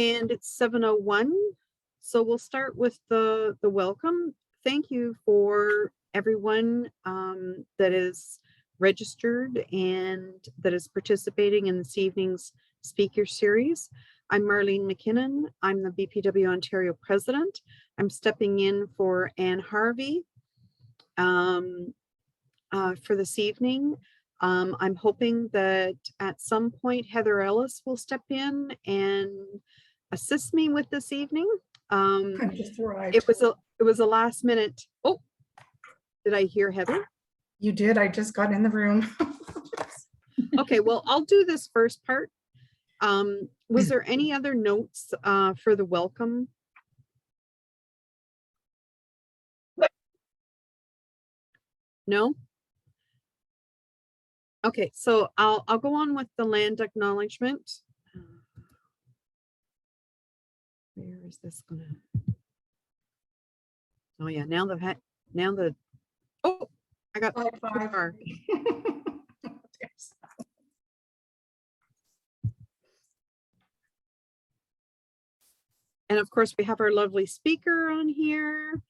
And it's 7:01. So we'll start with the welcome. Thank you for everyone that is registered and that is participating in this evening's speaker series. I'm Marlene McKinnon. I'm the BPW Ontario president. I'm stepping in for Anne Harvey for this evening. I'm hoping that at some point Heather Ellis will step in and assist me with this evening. I just arrived. It was a last minute. Oh, did I hear Heather? You did. I just got in the room. Okay, well, I'll do this first part. Was there any other notes for the welcome? No? Okay, so I'll go on with the land acknowledgement. Where is this gonna? Oh yeah, now the oh, I got too far. Yes. And of course we have our lovely speaker on here.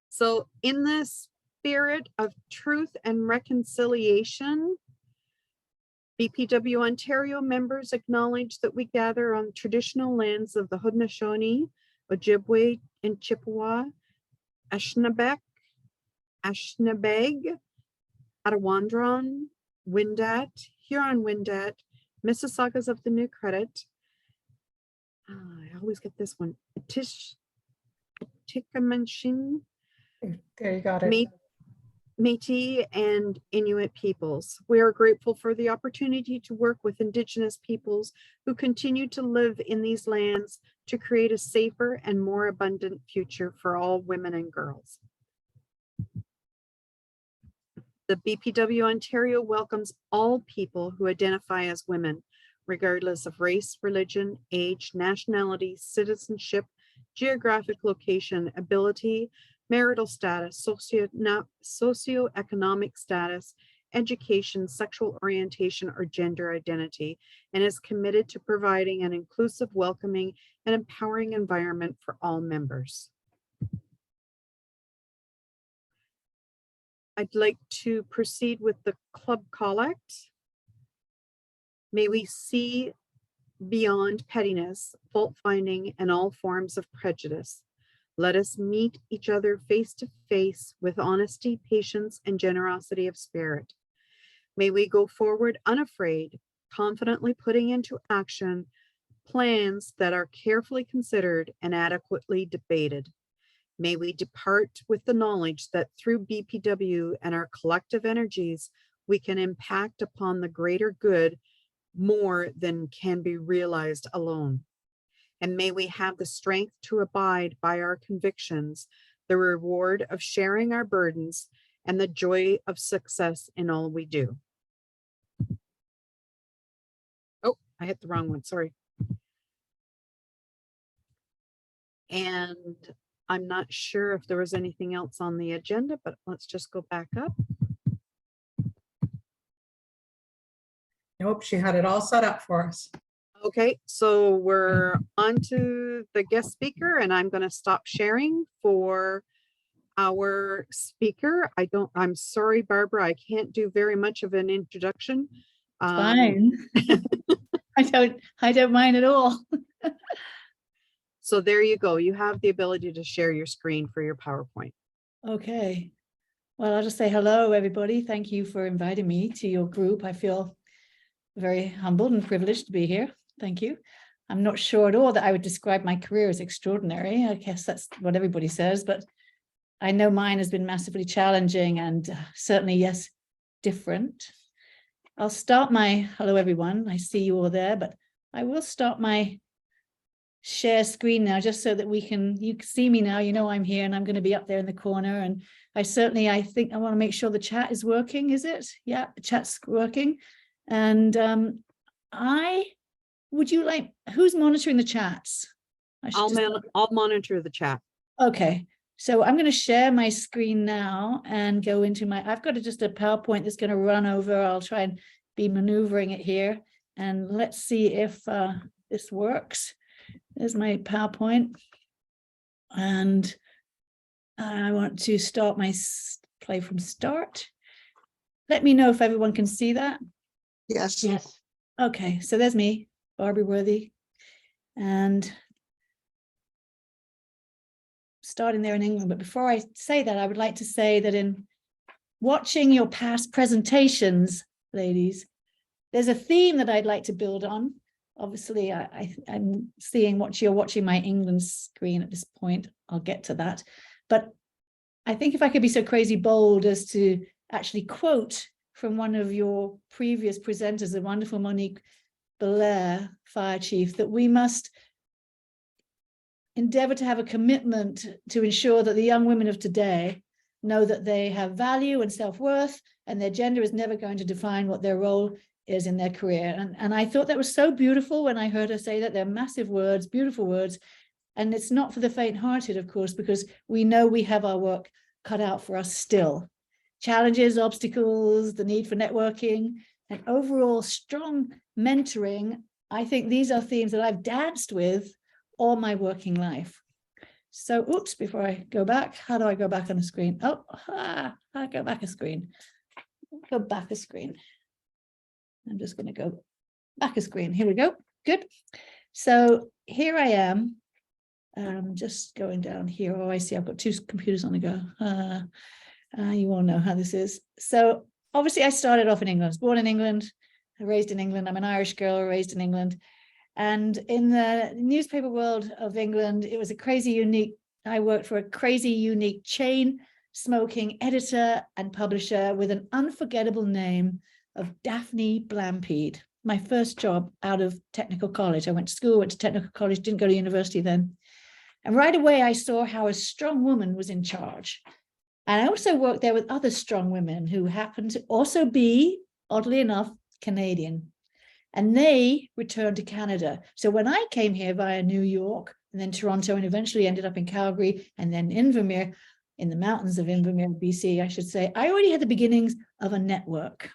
So in the spirit of truth and reconciliation, BPW Ontario members acknowledge that we gather on traditional lands of the Haudenosaunee, Ojibwe and Chippewa, Anishinaabe, Arawandron, Wendat, Huron-Wendat, Mississaugas of the New Credit. I always get this one. Tikamashin, There you got it. Métis and Inuit peoples. We are grateful for the opportunity to work with Indigenous peoples who continue to live in these lands to create a safer and more abundant future for all women and girls. The BPW Ontario welcomes all people who identify as women, regardless of race, religion, age, nationality, citizenship, geographic location, ability, marital status, socioeconomic status, education, sexual orientation, or gender identity, and is committed to providing an inclusive, welcoming, and empowering environment for all members. I'd like to proceed with the club collect. May we see beyond pettiness, fault finding, and all forms of prejudice. Let us meet each other face to face with honesty, patience, and generosity of spirit. May we go forward unafraid, confidently putting into action plans that are carefully considered and adequately debated. May we depart with the knowledge that through BPW and our collective energies, we can impact upon the greater good more than can be realized alone. And may we have the strength to abide by our convictions, the reward of sharing our burdens, and the joy of success in all we do. Oh, I hit the wrong one, sorry. And I'm not sure if there was anything else on the agenda, but let's just go back up. Nope, she had it all set up for us. Okay, so we're on to the guest speaker, and I'm going to stop sharing for our speaker. I'm sorry, Barbara, I can't do very much of an introduction. Fine. I don't mind at all. So there you go. You have the ability to share your screen for your PowerPoint. Okay. Well, I'll just say hello, everybody. Thank you for inviting me to your group. I feel very humbled and privileged to be here. Thank you. I'm not sure at all that I would describe my career as extraordinary. I guess that's what everybody says, but I know mine has been massively challenging and certainly, yes, different. I'll start my, hello, everyone. I see you all there, but I will start my share screen now just so that you can see me now. You know I'm here and I'm going to be up there in the corner. And I think I want to make sure the chat is working. Is it? Yeah, the chat's working. And who's monitoring the chats? I'll monitor the chat. Okay, so I'm going to share my screen now and go into I've got just a PowerPoint that's going to run over. I'll try and be maneuvering it here. And let's see if this works. There's my PowerPoint. And I want to start my play from start. Let me know if everyone can see that. Yes. Yes. Okay, so there's me, Barbara Worthy. And starting there in England. But before I say that, I would like to say that in watching your past presentations, ladies, there's a theme that I'd like to build on. Obviously, I'm seeing what you're watching my England screen at this point. I'll get to that. But I think if I could be so crazy bold as to actually quote from one of your previous presenters, the wonderful Monique Belair, Fire Chief, that we must endeavor to have a commitment to ensure that the young women of today know that they have value and self-worth, and their gender is never going to define what their role is in their career. And I thought that was so beautiful when I heard her say that. They're massive words, beautiful words. And it's not for the faint-hearted, of course, because we know we have our work cut out for us still. Challenges, obstacles, the need for networking, and overall strong mentoring. I think these are themes that I've danced with all my working life. So, oops, before I go back, how do I go back on the screen? Oh, I go back a screen. Go back a screen. I'm just going to go back a screen. Here we go. Good. So here I am. Just going down here. Oh, I see. I've got two computers on the go. You all know how this is. So obviously I started off in England. I was born in England, raised in England. I'm an Irish girl raised in England. And in the newspaper world of England, it was a crazy unique, I worked for a crazy unique chain smoking editor and publisher with an unforgettable name of Daphne Blampede. My first job out of technical college. I went to school, went to technical college, didn't go to university then. And right away, I saw how a strong woman was in charge. And I also worked there with other strong women who happened to also be, oddly enough, Canadian. And they returned to Canada. So when I came here via New York and then Toronto and eventually ended up in Calgary and then Invermere, in the mountains of Invermere, BC, I should say, I already had the beginnings of a network.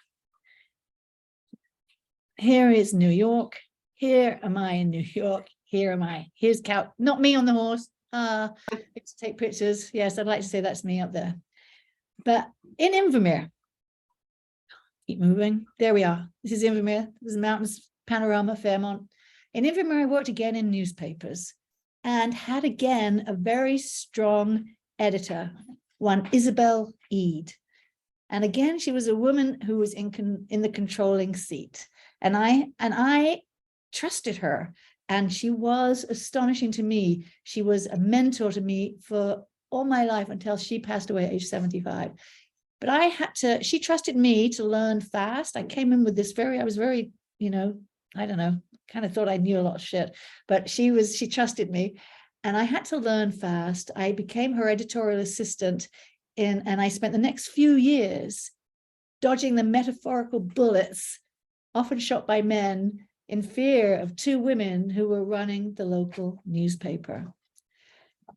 Here is New York. Here am I in New York. Here am I. Here's Cal, not me on the horse. To take pictures. Yes, I'd like to say that's me up there. But in Invermere, keep moving. There we are. This is Invermere. This is mountains, panorama, Fairmont. In Invermere, I worked again in newspapers and had again a very strong editor, one Isabel Eade. And again, she was a woman who was in the controlling seat. And I trusted her. And she was astonishing to me. She was a mentor to me for all my life until she passed away at age 75. But she trusted me to learn fast. I came in with this I was very, I don't know, kind of thought I knew a lot of shit, but she trusted me and I had to learn fast. I became her editorial assistant and I spent the next few years dodging the metaphorical bullets, often shot by men, in fear of two women who were running the local newspaper.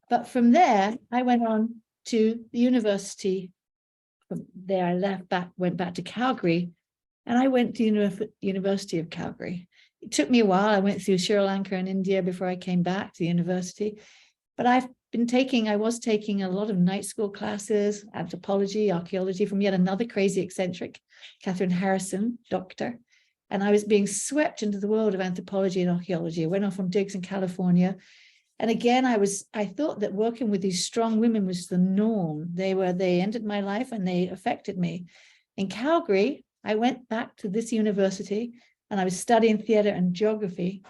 But from there, I went on to the university. From there, I went back to Calgary, and I went to University of Calgary. It took me a while. I went through Sri Lanka and India before I came back to the university. But I was taking a lot of night school classes, anthropology, archaeology from yet another crazy eccentric, Catherine Harrison, doctor. And I was being swept into the world of anthropology and archaeology. I went off on digs in California. And again, I thought that working with these strong women was the norm. They entered my life and they affected me. In Calgary, I went back to this university and I was studying theater and geography.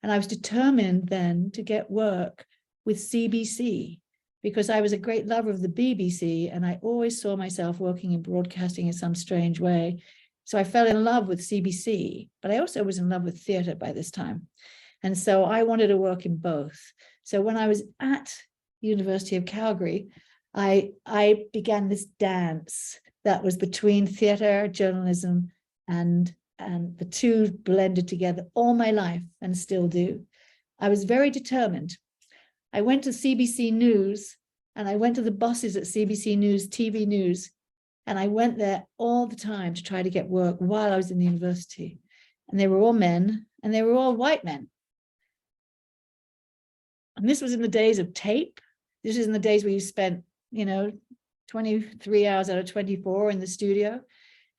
And I was determined then to get work with CBC because I was a great lover of the BBC and I always saw myself working in broadcasting in some strange way. So I fell in love with CBC, but I also was in love with theater by this time. And so I wanted to work in both. So when I was at University of Calgary, I began this dance that was between theater, journalism, and the two blended together all my life and still do. I was very determined. I went to CBC News and I went to the bosses at CBC News, TV News, and I went there all the time to try to get work while I was in the university. and they were all men, and they were all white men. And this was in the days of tape. This is in the days where you spent, 23 hours out of 24 in the studio.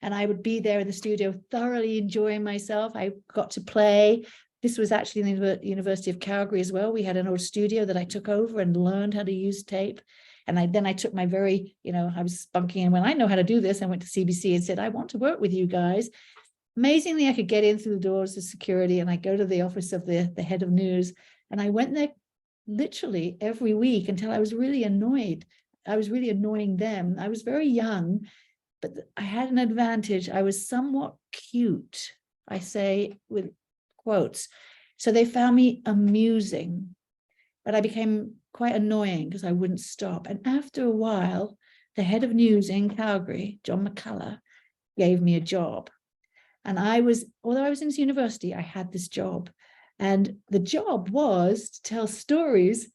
And I would be there in the studio thoroughly enjoying myself. I got to play. This was actually in the University of Calgary as well. We had an old studio that I took over and learned how to use tape. And then I took my very, I was spunking, and when I know how to do this, I went to CBC and said, I want to work with you guys. Amazingly, I could get in through the doors of security, and I go to the office of the head of news. And I went there literally every week until I was really annoyed. I was really annoying them. I was very young, but I had an advantage. I was somewhat cute, I say with quotes. So they found me amusing, but I became quite annoying because I wouldn't stop. And after a while, the head of news in Calgary, John McCullough, gave me a job. And although I was in this university, I had this job. And the job was to tell stories.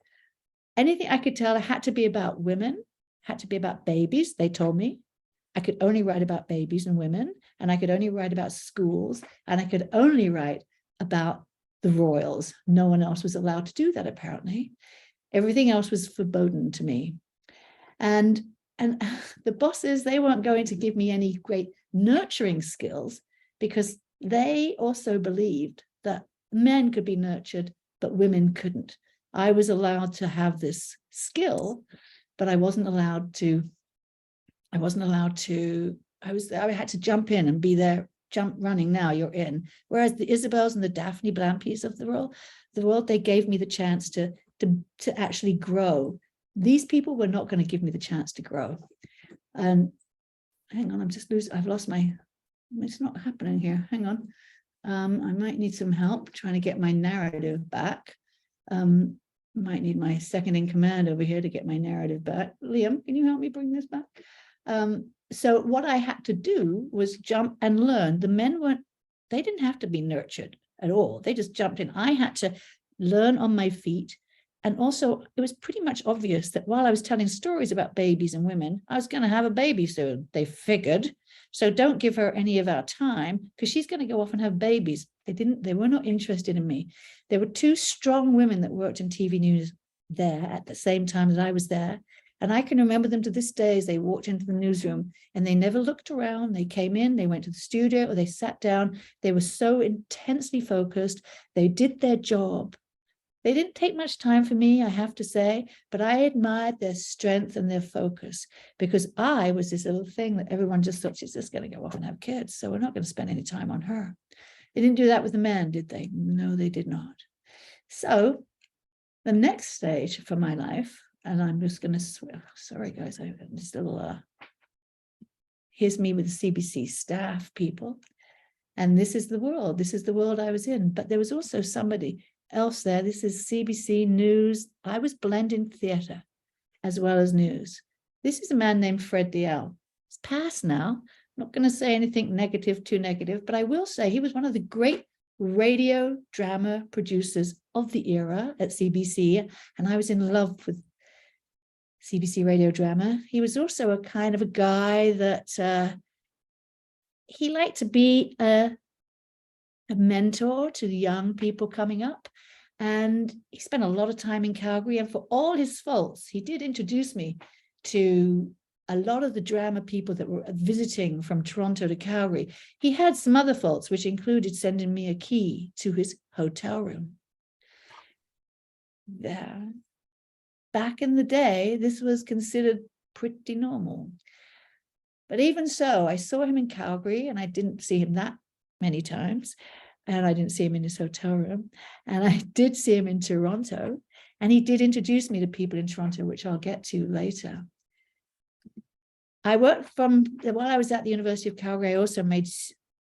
Anything I could tell had to be about women, had to be about babies, they told me. I could only write about babies and women, and I could only write about schools, and I could only write about the royals. No one else was allowed to do that, apparently. Everything else was forbidden to me. And the bosses, they weren't going to give me any great nurturing skills, because they also believed that men could be nurtured, but women couldn't. I was allowed to have this skill, but I had to jump in and be there, running, now you're in. Whereas the Isabels and the Daphne Blampies of the world, they gave me the chance to actually grow. These people were not going to give me the chance to grow. And hang on, I've lost it's not happening here. Hang on. I might need some help trying to get my narrative back. Might need my second in command over here to get my narrative back. Liam, can you help me bring this back? So what I had to do was jump and learn. The men they didn't have to be nurtured at all. They just jumped in. I had to learn on my feet. And also, it was pretty much obvious that while I was telling stories about babies and women, I was going to have a baby soon, they figured. So don't give her any of our time, because she's going to go off and have babies. They were not interested in me. There were two strong women that worked in TV news there at the same time that I was there. And I can remember them to this day as they walked into the newsroom, and they never looked around. They came in, they went to the studio, or they sat down. They were so intensely focused. They did their job. They didn't take much time for me, I have to say, but I admired their strength and their focus, because I was this little thing that everyone just thought, she's just going to go off and have kids, so we're not going to spend any time on her. They didn't do that with the men, did they? No, they did not. So the next stage for my life, and I'm just going to sorry guys, I just a little here's me with the CBC staff people, and this is the world I was in. But there was also somebody else there. This is CBC News. I was blending theatre as well as news. This is a man named Fred Diel. It's past now. I'm not going to say anything too negative, but I will say he was one of the great radio drama producers of the era at CBC, and I was in love with CBC radio drama. He was also a kind of a guy that he liked to be a mentor to the young people coming up. And he spent a lot of time in Calgary, and for all his faults, he did introduce me to a lot of the drama people that were visiting from Toronto to Calgary. He had some other faults, which included sending me a key to his hotel room. Yeah. Back in the day, this was considered pretty normal. But even so, I saw him in Calgary, and I didn't see him that many times. And I didn't see him in his hotel room. And I did see him in Toronto. And he did introduce me to people in Toronto, which I'll get to later. While I was at the University of Calgary, I also made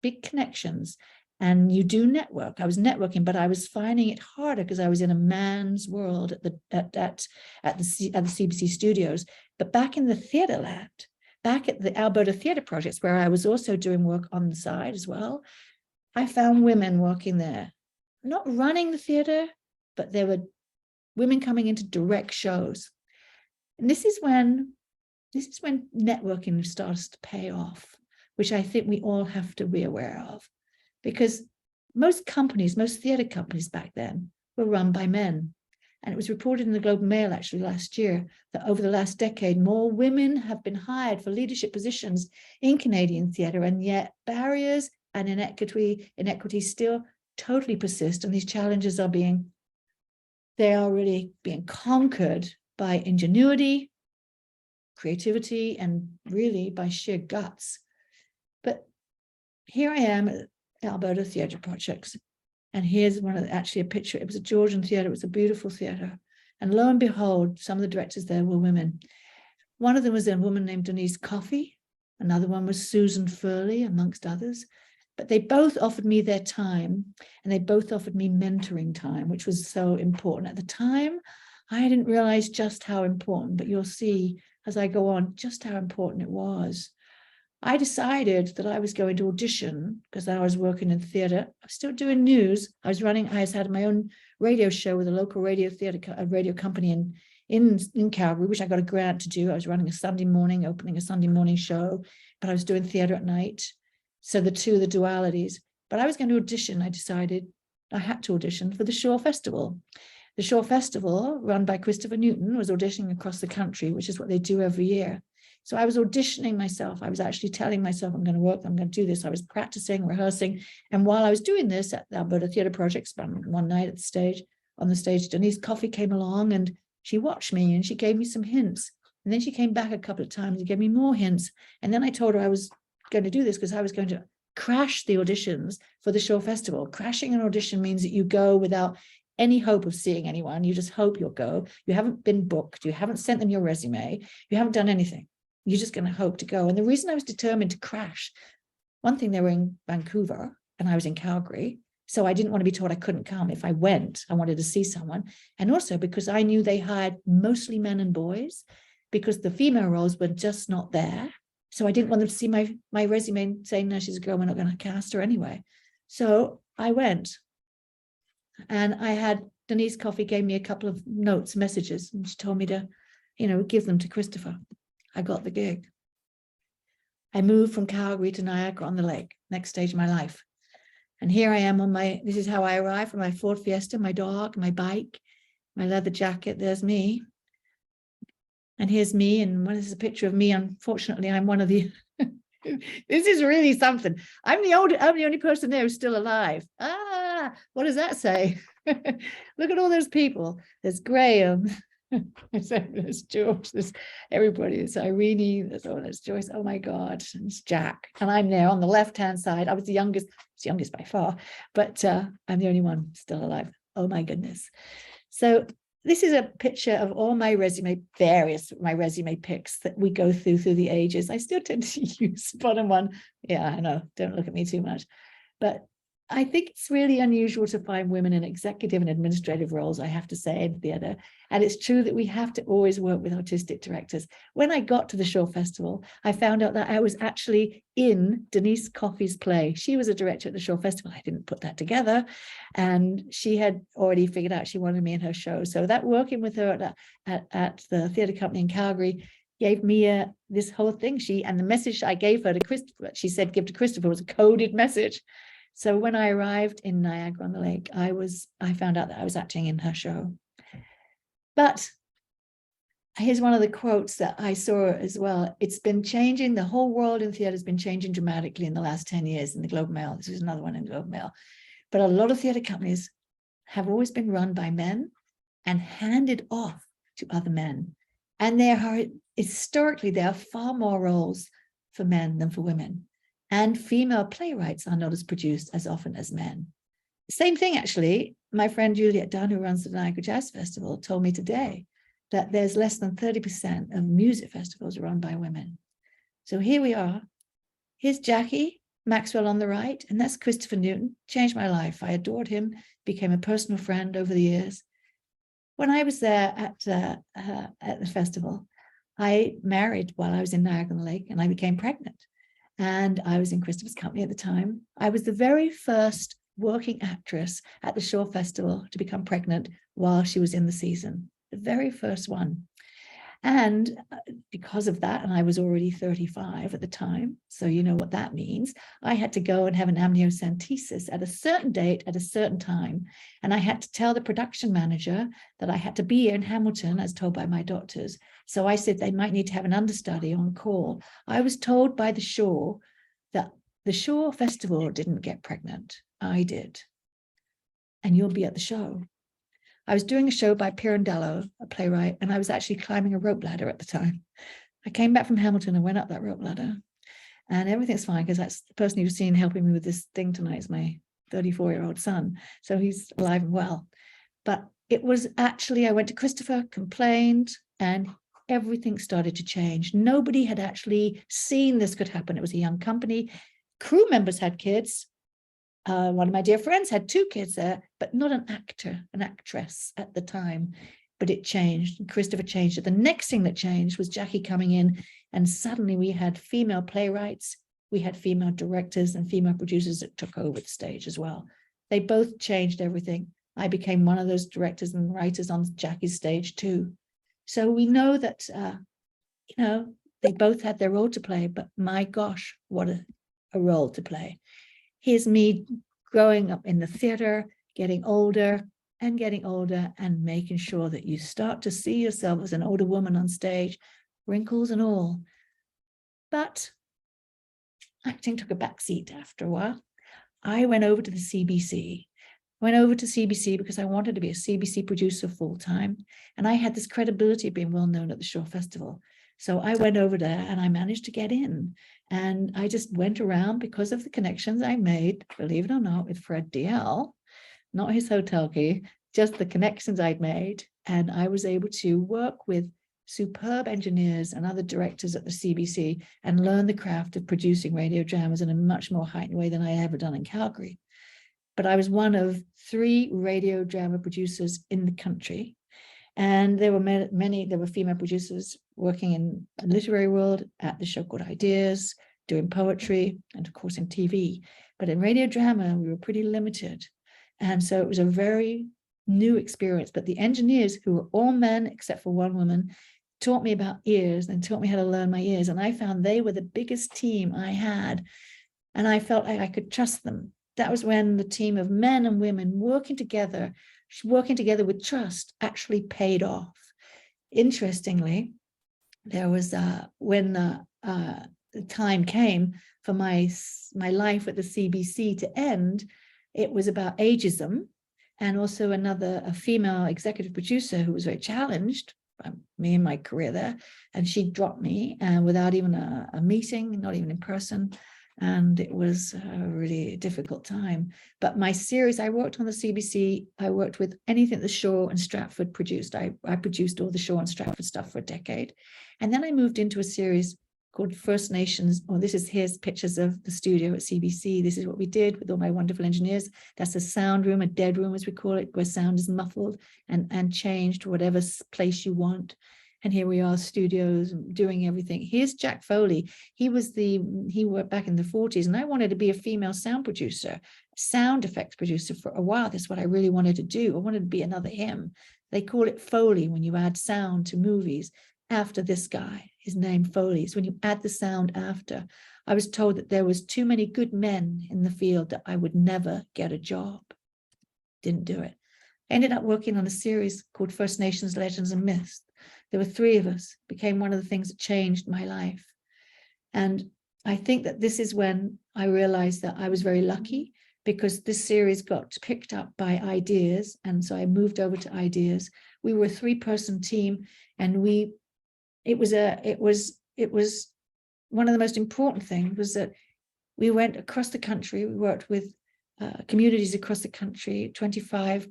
big connections. And you do network. I was networking, but I was finding it harder because I was in a man's world at the CBC studios. But back in the theatre land, back at the Alberta Theatre Projects, where I was also doing work on the side as well, I found women working there, not running the theatre, but there were women coming in to direct shows. And this is when networking starts to pay off, which I think we all have to be aware of. Because most companies, most theatre companies back then were run by men. And it was reported in the Globe and Mail actually last year that over the last decade, more women have been hired for leadership positions in Canadian theatre, and yet barriers and inequity still totally persist. And these challenges are really being conquered by ingenuity, creativity, and really by sheer guts. But here I am at Alberta Theatre Projects. And here's actually a picture. It was a Georgian theatre. It was a beautiful theatre. And lo and behold, some of the directors there were women. One of them was a woman named Denise Coffey. Another one was Susan Furley, amongst others. But they both offered me their time, and they both offered me mentoring time, which was so important. At the time, I didn't realize just how important, but you'll see as I go on just how important it was. I decided that I was going to audition because I was working in theatre. I was still doing news. I had my own radio show with a local radio company in Calgary, which I got a grant to do. I was running opening a Sunday morning show, but I was doing theatre at night. So the dualities. But I was going to audition. I decided I had to audition for the Shore Festival. The Shore Festival, run by Christopher Newton, was auditioning across the country, which is what they do every year. So I was auditioning myself. I was actually telling myself, I'm going to work, I'm going to do this. I was practicing, rehearsing. And while I was doing this at the Alberta Theatre Projects, one night on the stage, Denise Coffey came along and she watched me and she gave me some hints. And then she came back a couple of times and gave me more hints. And then I told her I was going to do this because I was going to crash the auditions for the Shore Festival. Crashing an audition means that you go without any hope of seeing anyone. You just hope you'll go. You haven't been booked. You haven't sent them your resume. You haven't done anything. You're just going to hope to go. And the reason I was determined to crash, one thing, they were in Vancouver and I was in Calgary. So I didn't want to be told I couldn't come. If I went, I wanted to see someone. And also because I knew they hired mostly men and boys because the female roles were just not there. So I didn't want them to see my resume saying, no, she's a girl, we're not going to cast her anyway. So I went. And I had Denise Coffey gave me a couple of messages, and she told me to, give them to Christopher. I got the gig. I moved from Calgary to Niagara-on-the-Lake, next stage of my life. And here I am this is how I arrived from my Ford Fiesta, my dog, my bike, my leather jacket. There's me. And here's me. And this is a picture of me. Unfortunately, I'm one of the, this is really something. I'm the only person there who's still alive. What does that say? Look at all those people. There's Graham. There's George, there's everybody, there's Irene, there's Joyce, oh my God, it's Jack. And I'm there on the left-hand side. I was the youngest by far, but I'm the only one still alive. Oh my goodness. So this is a picture of all my resume pics that we go through the ages. I still tend to use bottom one. Yeah, I know, don't look at me too much. But I think it's really unusual to find women in executive and administrative roles, I have to say, in theatre. And it's true that we have to always work with artistic directors. When I got to the Shore Festival, I found out that I was actually in Denise Coffey's play. She was a director at the Shore Festival. I didn't put that together. And she had already figured out she wanted me in her show. So that working with her at the theatre company in Calgary gave me this whole thing. And the message I gave her to Christopher, she said, give to Christopher, was a coded message. So when I arrived in Niagara-on-the-Lake, I found out that I was acting in her show. But here's one of the quotes that I saw as well. It's been changing. The whole world in theatre has been changing dramatically in the last 10 years in the Globe and Mail. This is another one in the Globe and Mail. But a lot of theatre companies have always been run by men and handed off to other men. And historically, there are far more roles for men than for women. And female playwrights are not as produced as often as men. Same thing, actually. My friend Juliet Dunn, who runs the Niagara Jazz Festival, told me today that there's less than 30% of music festivals run by women. So here we are. Here's Jackie Maxwell on the right, and that's Christopher Newton. Changed my life. I adored him, became a personal friend over the years. When I was there at the festival, I married while I was in Niagara-on-the-Lake, and I became pregnant. And I was in Christopher's company at the time. I was the very first working actress at the Shore Festival to become pregnant while she was in the season. The very first one. And because of that, and I was already 35 at the time, so you know what that means, I had to go and have an amniocentesis at a certain date at a certain time. And I had to tell the production manager that I had to be in Hamilton as told by my doctors. So I said they might need to have an understudy on call. I was told by the Shore that the Shore Festival didn't get pregnant. I did. And you'll be at the show. I was doing a show by Pirandello, a playwright, and I was actually climbing a rope ladder at the time. I came back from Hamilton and went up that rope ladder, and everything's fine because that's the person you've seen helping me with this thing tonight is my 34-year-old son. So he's alive and well. But it was actually, I went to Christopher, complained, and everything started to change. Nobody had actually seen this could happen. It was a young company. Crew members had kids. One of my dear friends had 2 kids there, but not an actor, an actress at the time. But it changed. Christopher changed it. The next thing that changed was Jackie coming in, and suddenly we had female playwrights, we had female directors and female producers that took over the stage as well. They both changed everything. I became one of those directors and writers on Jackie's stage too. So we know that, you know, they both had their role to play, but my gosh, what a role to play. Here's me growing up in the theater, getting older and making sure that you start to see yourself as an older woman on stage, wrinkles and all. But acting took a backseat after a while. I went over to the CBC. Because I wanted to be a CBC producer full-time. And I had this credibility of being well known at the Shore Festival. So I went over there and I managed to get in. And I just went around because of the connections I made, believe it or not, with Fred DL, not his hotel key, just the connections I'd made. And I was able to work with superb engineers and other directors at the CBC and learn the craft of producing radio dramas in a much more heightened way than I had ever done in Calgary. But I was one of 3 radio drama producers in the country. And there were many, there were female producers working in the literary world at the show called Ideas, doing poetry, and of course in TV. But in radio drama, we were pretty limited. And so it was a very new experience. But the engineers, who were all men except for one woman, taught me about ears and taught me how to learn my ears. And I found they were the biggest team I had. And I felt like I could trust them. That was when the team of men and women working together with trust actually paid off. Interestingly, there was when the time came for my life at the CBC to end, it was about ageism, and also a female executive producer who was very challenged by me and my career there, and she dropped me without even a meeting, not even in person. And it was a really difficult time. But my series, I worked on the CBC, I worked with anything the Shore and Stratford produced. I produced all the Shore and Stratford stuff for a decade. And then I moved into a series called First Nations. Oh, here's pictures of the studio at CBC. This is what we did with all my wonderful engineers. That's a sound room, a dead room, as we call it, where sound is muffled and changed to whatever place you want. And here we are, studios, doing everything. Here's Jack Foley. He worked back in the 40s, and I wanted to be a female sound producer, sound effects producer for a while. That's what I really wanted to do. I wanted to be another him. They call it Foley when you add sound to movies. After this guy, his name Foley, is when you add the sound after. I was told that there was too many good men in the field that I would never get a job. Didn't do it. I ended up working on a series called First Nations Legends and Myths. There were 3 of us, became one of the things that changed my life. And I think that this is when I realized that I was very lucky, because this series got picked up by Ideas. And so I moved over to Ideas. We were a 3-person team, and it was one of the most important things was that we went across the country. We worked with communities across the country, 25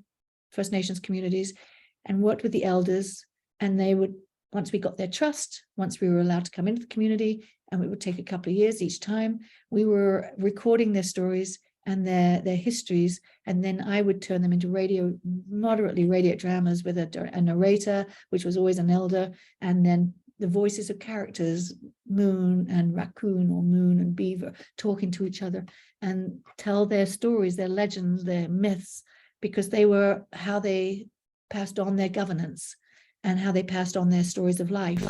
First Nations communities, and worked with the elders. And they would, once we got their trust, once we were allowed to come into the community, and it would take a couple of years each time, we were recording their stories and their histories, and then I would turn them into moderately radio dramas with a narrator, which was always an elder, and then the voices of characters, Moon and Raccoon, or Moon and Beaver, talking to each other and tell their stories, their legends, their myths, because they were how they passed on their governance. and how they passed on their stories of life.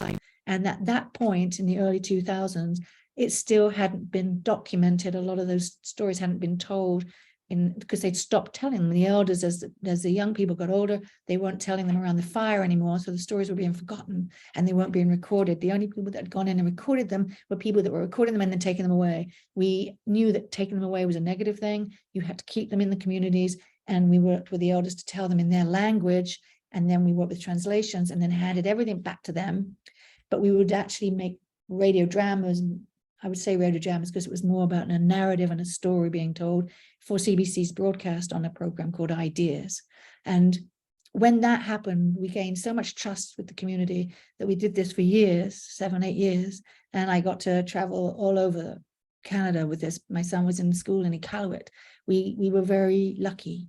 And at that point in the early 2000s, it still hadn't been documented. A lot of those stories hadn't been told because they'd stopped telling them. The elders, as the young people got older, they weren't telling them around the fire anymore. So the stories were being forgotten and they weren't being recorded. The only people that had gone in and recorded them were people that were recording them and then taking them away. We knew that taking them away was a negative thing. You had to keep them in the communities, and we worked with the elders to tell them in their language. And then we worked with translations and then handed everything back to them. But we would actually make radio dramas. I would say radio dramas because it was more about a narrative and a story being told for CBC's broadcast on a program called Ideas. And when that happened, we gained so much trust with the community that we did this for years, 7, 8 years. And I got to travel all over Canada with this. My son was in school in Iqaluit. We were very lucky,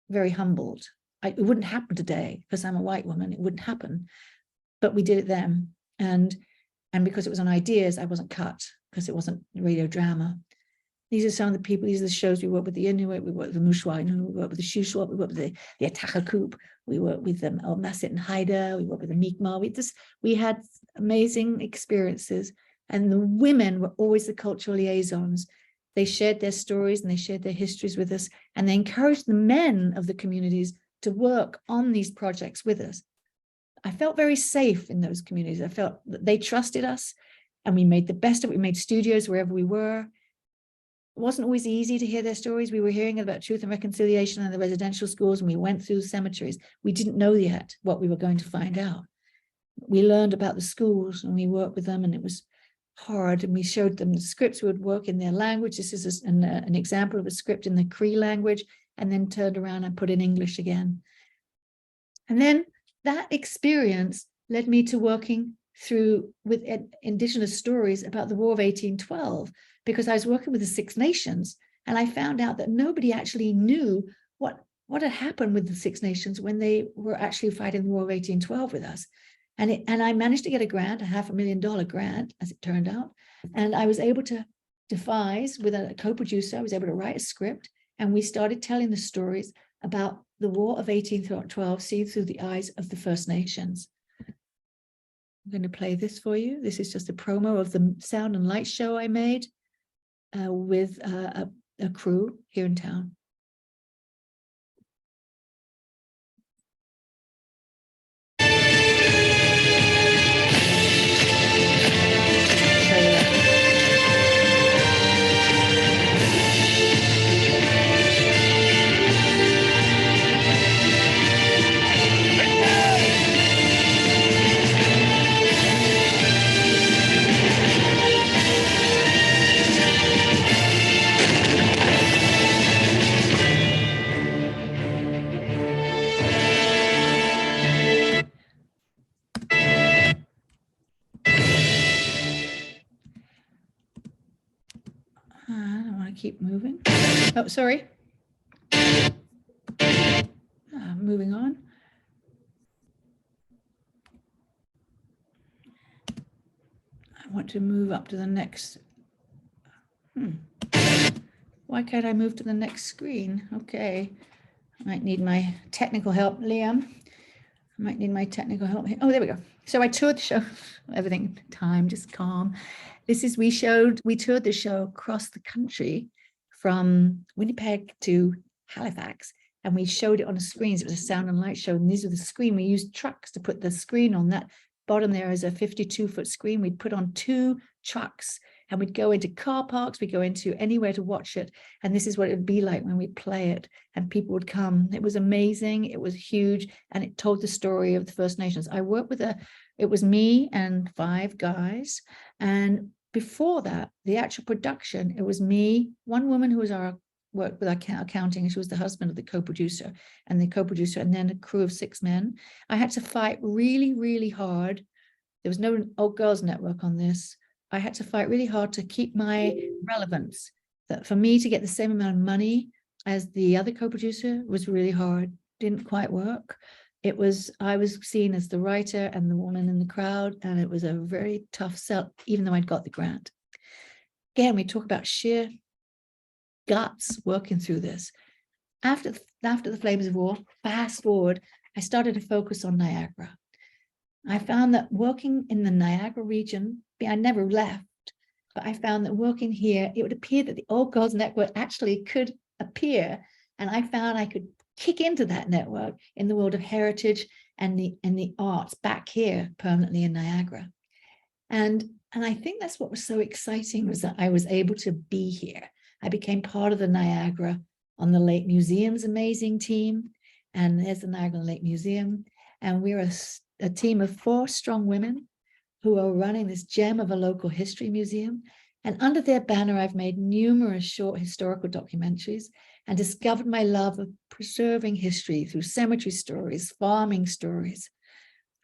very humbled. It wouldn't happen today because I'm a white woman. It wouldn't happen. But we did it then. And because it was on Ideas, I wasn't cut because it wasn't radio drama. These are some of the people, these are the shows we work with the Inuit, we work with the Mushwa, we work with the Shuswap, we work with the Atachakup, we work with them El Masit and Haida, we work with the Mi'kmaq. We had amazing experiences, and the women were always the cultural liaisons. They shared their stories and they shared their histories with us, and they encouraged the men of the communities to work on these projects with us. I felt very safe in those communities. I felt that they trusted us, and we made the best of it. We made studios wherever we were. It wasn't always easy to hear their stories. We were hearing about truth and reconciliation in the residential schools, and we went through cemeteries. We didn't know yet what we were going to find out. We learned about the schools and we worked with them, and it was hard. And we showed them the scripts would work in their language. This is an example of a script in the Cree language, and then turned around and put in English again. And then that experience led me to working through with Indigenous stories about the War of 1812, because I was working with the Six Nations, and I found out that nobody actually knew what had happened with the Six Nations when they were actually fighting the War of 1812 with us. And I managed to get a grant, a $500,000 grant, as it turned out. And I was able to devise with a co-producer, I was able to write a script, and we started telling the stories about the War of 1812 seen through the eyes of the First Nations. I'm going to play this for you. This is just a promo of the sound and light show I made with a crew here in town. I don't want to keep moving. Oh, sorry. Moving on. I want to move up to the next. Why can't I move to the next screen? Okay. I might need my technical help, Liam. I might need my technical help here. Oh, there we go. So I toured the show, everything, time, just calm. We toured the show across the country from Winnipeg to Halifax, and we showed it on the screens. It was a sound and light show, and these are the screen. We used trucks to put the screen on. That bottom there is a 52-foot screen. We'd put on 2 trucks, and we'd go into car parks, we'd go into anywhere to watch it. And this is what it would be like when we play it, and people would come. It was amazing. It was huge. And it told the story of the First Nations. I worked with it was me and 5 guys. And before that, the actual production, it was me, one woman who was worked with our accounting, and she was the husband of the co-producer, and then a crew of 6 men. I had to fight really, really hard. There was no old girls network on this. I had to fight really hard to keep my relevance. That for me to get the same amount of money as the other co-producer was really hard. Didn't quite work. I was seen as the writer and the woman in the crowd, and it was a very tough sell, even though I'd got the grant. Again, we talk about sheer guts working through this. After the Flames of War, fast forward, I started to focus on Niagara. I found that working in the Niagara region, I never left, but I found that working here, it would appear that the Old Girls Network actually could appear. And I found I could kick into that network in the world of heritage and the arts back here permanently in Niagara. And I think that's what was so exciting, was that I was able to be here. I became part of the Niagara on the Lake Museum's amazing team. And there's the Niagara Lake Museum. And we're a team of 4 strong women who are running this gem of a local history museum. And under their banner, I've made numerous short historical documentaries and discovered my love of preserving history through cemetery stories, farming stories,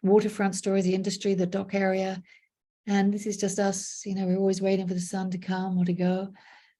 waterfront stories, the industry, the dock area. And this is just us, we're always waiting for the sun to come or to go.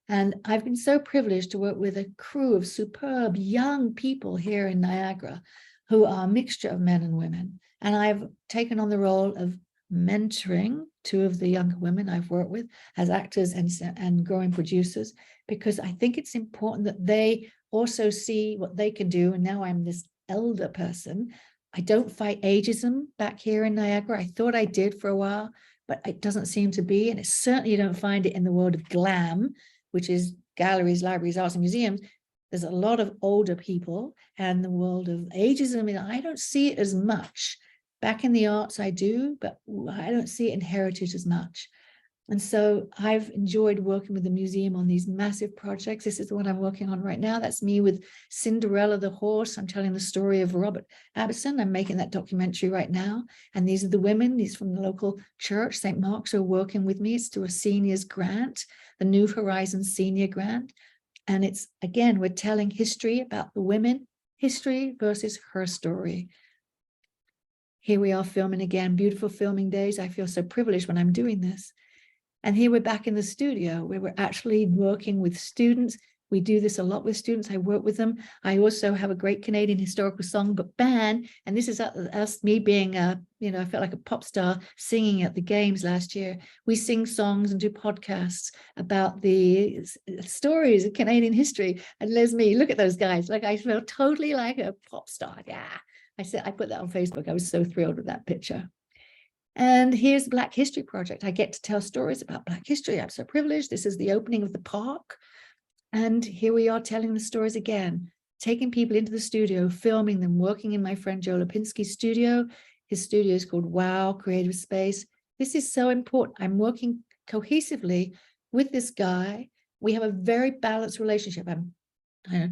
And I've been so privileged to work with a crew of superb young people here in Niagara who are a mixture of men and women. And I've taken on the role of mentoring 2 of the younger women I've worked with as actors and growing producers, because I think it's important that they also see what they can do. And now I'm this elder person. I don't fight ageism back here in Niagara. I thought I did for a while, but it doesn't seem to be. And it's certainly, you don't find it in the world of GLAM, which is galleries, libraries, arts, and museums. There's a lot of older people, and the world of ageism, I don't see it as much. Back in the arts, I do, but I don't see it in heritage as much. And so I've enjoyed working with the museum on these massive projects. This is the one I'm working on right now. That's me with Cinderella the horse. I'm telling the story of Robert Abbotson. I'm making that documentary right now. And these are the women, these from the local church, St. Mark's, who are working with me. It's through a seniors grant, the New Horizons Senior Grant. And it's, again, we're telling history about the women, history versus her story. Here we are filming again, beautiful filming days. I feel so privileged when I'm doing this. And here we're back in the studio where we're actually working with students. We do this a lot with students. I work with them. I also have a great Canadian historical songbook band. And this is us, me being, I felt like a pop star singing at the games last year. We sing songs and do podcasts about the stories of Canadian history. And there's me, look at those guys. Like, I feel totally like a pop star. Yeah. I put that on Facebook. I was so thrilled with that picture. And here's the Black History Project. I get to tell stories about Black history. I'm so privileged. This is the opening of the park. And here we are telling the stories again, taking people into the studio, filming them, working in my friend Joe Lipinski's studio. His studio is called Wow Creative Space. This is so important. I'm working cohesively with this guy. We have a very balanced relationship. I'm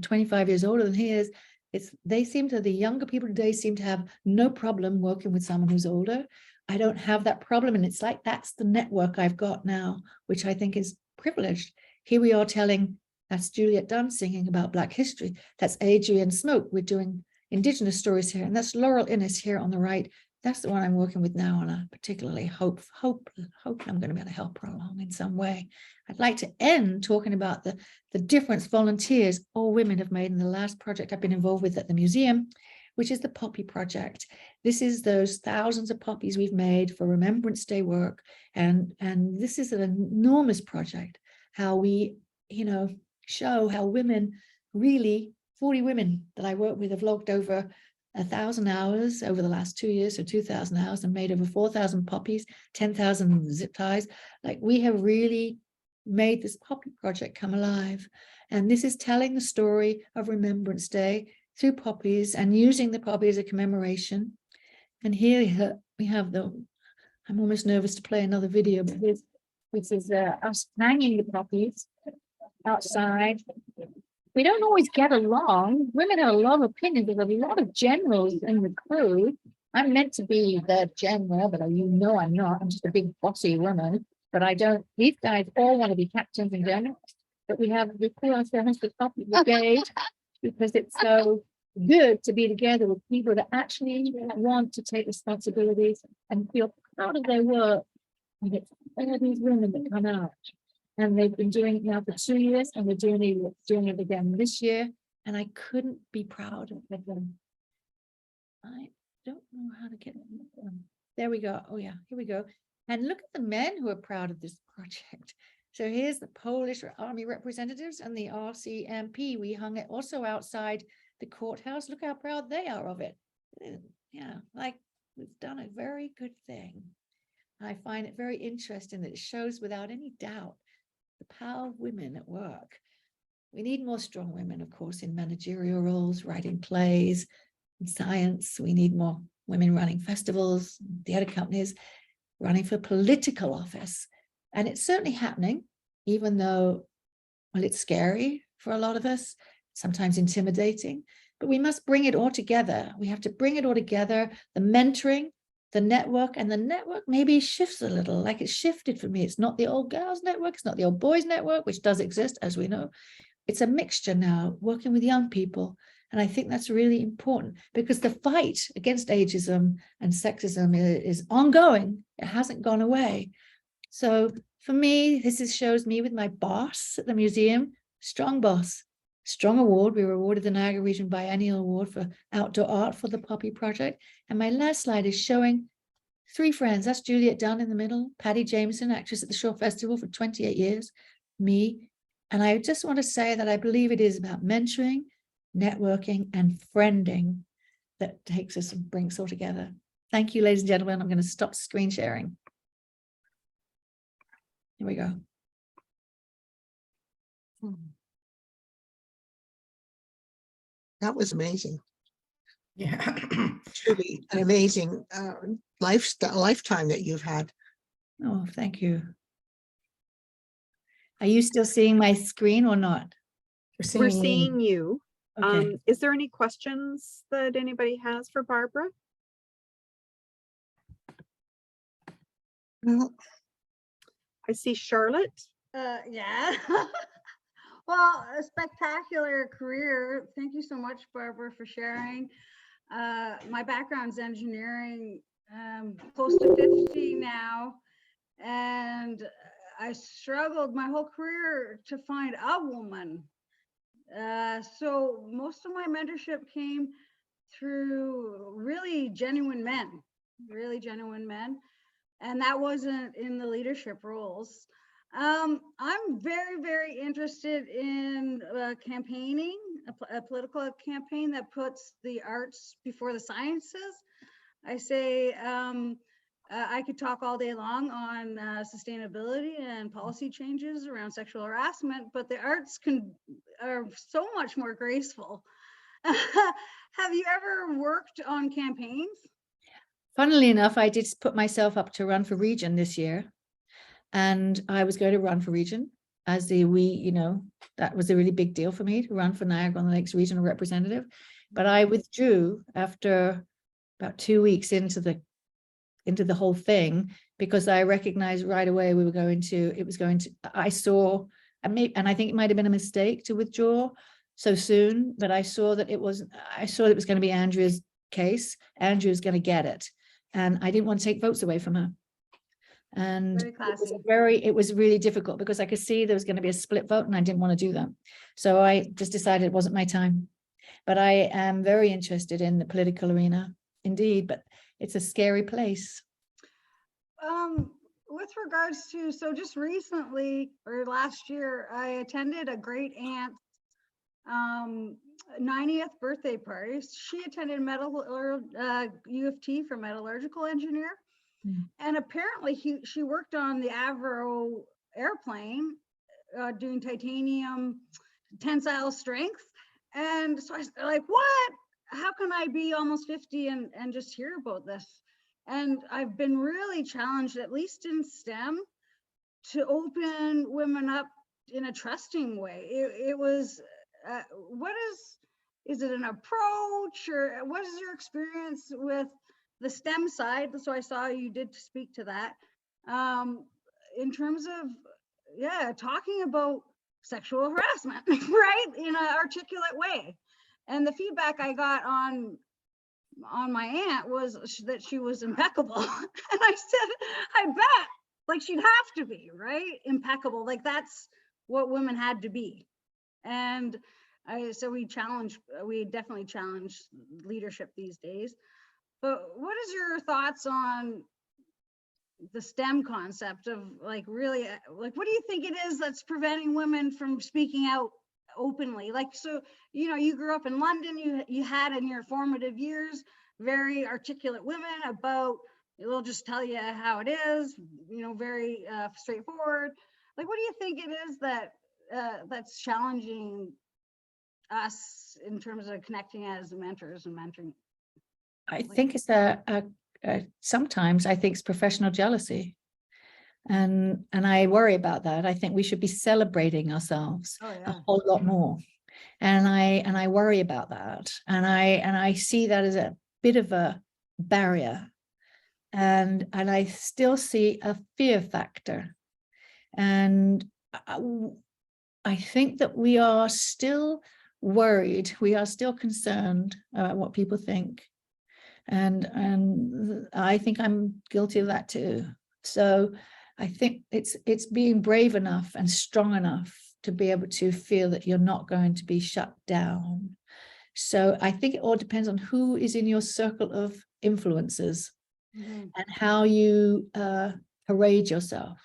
25 years older than he is. The younger people today seem to have no problem working with someone who's older. I don't have that problem. And it's like, that's the network I've got now, which I think is privileged. Here we are that's Juliet Dunn singing about Black history. That's Adrienne Smoke. We're doing Indigenous stories here. And that's Laurel Innes here on the right. That's the one I'm working with now. And I particularly hope I'm going to be able to help her along in some way. I'd like to end talking about the difference volunteers, all women, have made in the last project I've been involved with at the museum, which is the Poppy Project. This is those thousands of poppies we've made for Remembrance Day work. And this is an enormous project, how we, show how women, really 40 women that I work with have logged over 1,000 hours over the last 2 years, so 2,000 hours, and made over 4,000 poppies, 10,000 zip ties. Like, we have really made this Poppy Project come alive. And this is telling the story of Remembrance Day through poppies and using the poppy as a commemoration. And here we have I'm almost nervous to play another video, but this is us hanging the poppies outside. We don't always get along. Women have a lot of opinions. There's a lot of generals in the crew. I'm meant to be the general, but I'm not. I'm just a big bossy woman. But these guys all want to be captains and generals. But we call ourselves the Poppy Brigade because it's so good to be together with people that actually want to take responsibilities and feel proud of their work. And it's all these women that come out. And they've been doing it now for 2 years, and we're doing it again this year. And I couldn't be prouder of them. I don't know how to get them. There we go. Oh yeah, here we go. And look at the men who are proud of this project. So here's the Polish Army representatives and the RCMP. We hung it also outside the courthouse. Look how proud they are of it. Yeah, like, we've done a very good thing. I find it very interesting that it shows without any doubt the power of women at work. We need more strong women, of course, in managerial roles, writing plays, in science. We need more women running festivals, theater companies, running for political office. And it's certainly happening, even though, well, it's scary for a lot of us, sometimes intimidating, but we must bring it all together. We have to bring it all together, the mentoring, the network, and the network maybe shifts a little, like it's shifted for me. It's not the old girls network, it's not the old boys network, which does exist, as we know. It's a mixture now, working with young people. And I think that's really important because the fight against ageism and sexism is ongoing. It hasn't gone away. So for me, shows me with my boss at the museum, strong boss, strong award. We were awarded the Niagara Region Biennial Award for outdoor art for the Poppy Project. And my last slide is showing 3 friends. That's Juliet Dunn in the middle, Patty Jameson, actress at the Shore Festival for 28 years, me. And I just want to say that I believe it is about mentoring, networking, and friending that takes us and brings all together. Thank you, ladies and gentlemen. I'm going to stop screen sharing. Here we go. That was amazing. Yeah. Truly an amazing lifetime that you've had. Oh, thank you. Are you still seeing my screen or not? We're seeing you. Okay. Is there any questions that anybody has for Barbara? Well, I see Charlotte. Yeah. Well, a spectacular career. Thank you so much, Barbara, for sharing. My background's engineering, close to 50 now, and I struggled my whole career to find a woman. So most of my mentorship came through really genuine men, and that wasn't in the leadership roles. I'm very, very interested in campaigning, a political campaign that puts the arts before the sciences. I say I could talk all day long on sustainability and policy changes around sexual harassment, but the arts are so much more graceful. Have you ever worked on campaigns? Funnily enough, I did put myself up to run for region this year. And I was going to run for region as that was a really big deal for me to run for Niagara-on-the-Lakes regional representative. But I withdrew after about 2 weeks into the whole thing, because I recognized right away I saw, and I think it might have been a mistake to withdraw so soon, but I saw that it was going to be Andrea's case. Andrea's going to get it. And I didn't want to take votes away from her. And it was really difficult because I could see there was going to be a split vote and I didn't want to do that. So I just decided it wasn't my time. But I am very interested in the political arena, indeed, but it's a scary place. With regards to, so just recently or last year, I attended a great aunt's 90th birthday party. She attended U of T for metallurgical engineer. And apparently she worked on the Avro airplane doing titanium tensile strength. And so I was like, what? How can I be almost 50 and just hear about this? And I've been really challenged, at least in STEM, to open women up in a trusting way. It was, is it an approach, or what is your experience with the STEM side? So I saw you did speak to that in terms of, talking about sexual harassment, right, in an articulate way. And the feedback I got on my aunt was that she was impeccable. And I said, I bet, like, she'd have to be, right, impeccable, like that's what women had to be. And so we definitely challenge leadership these days. But what is your thoughts on the STEM concept of, like, really, like, what do you think it is that's preventing women from speaking out openly? Like, so, you grew up in London, you had in your formative years very articulate women about, they'll just tell you how it is, very straightforward. Like, what do you think it is that that's challenging us in terms of connecting as mentors and mentoring? I think it's sometimes I think it's professional jealousy. And I worry about that. I think we should be celebrating ourselves Oh, a yeah. whole lot more. And I worry about that. And I see that as a bit of a barrier. And I still see a fear factor. And I think that we are still worried. We are still concerned about what people think. And I think I'm guilty of that too. So I think it's being brave enough and strong enough to be able to feel that you're not going to be shut down. So I think it all depends on who is in your circle of influences and how you parade yourself.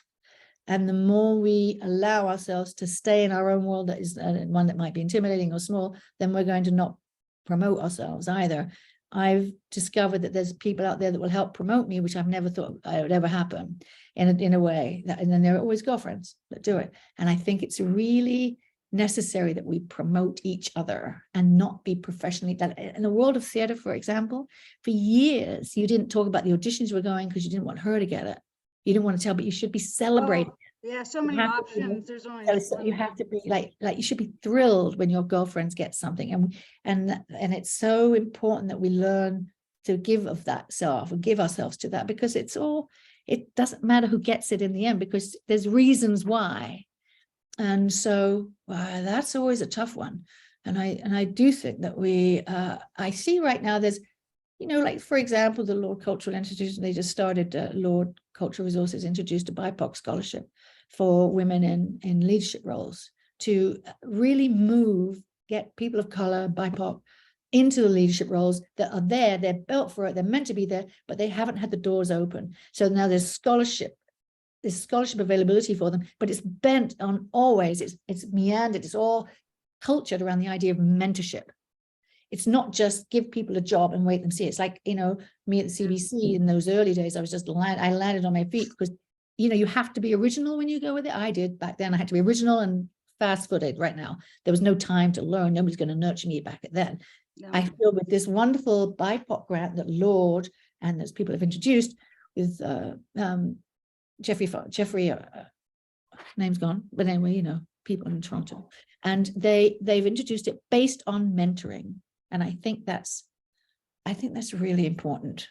And the more we allow ourselves to stay in our own world, that is one that might be intimidating or small, then we're going to not promote ourselves either. I've discovered that there's people out there that will help promote me, which I've never thought would ever happen in a way. And then there are always girlfriends that do it. And I think it's really necessary that we promote each other and not be professionally. That in the world of theatre, for example, for years, you didn't talk about the auditions you were going because you didn't want her to get it. You didn't want to tell, but you should be celebrating. Oh, yeah, so many options. There's only You have to be like you should be thrilled when your girlfriends get something, and it's so important that we learn to give of that self and give ourselves to that, because it doesn't matter who gets it in the end, because there's reasons why. And so that's always a tough one. And I do think that I see right now there's, like, for example, the Lord Cultural Institute, they just started, Lord Cultural Resources introduced a BIPOC scholarship for women in leadership roles to really get people of color, BIPOC, into the leadership roles that are there. They're built for it. They're meant to be there, but they haven't had the doors open. So now there's scholarship availability for them, but it's bent on always, it's meandered, it's all cultured around the idea of mentorship. It's not just give people a job and wait and see. It's like, me at the CBC in those early days, I landed on my feet because, you have to be original when you go with it. I did back then. I had to be original and fast-footed. Right now, there was no time to learn. Nobody's going to nurture me back then. No. I feel with this wonderful BIPOC grant that Lord and those people have introduced with Jeffrey, name's gone, but anyway, people in Toronto, and they've introduced it based on mentoring. And I think that's really important,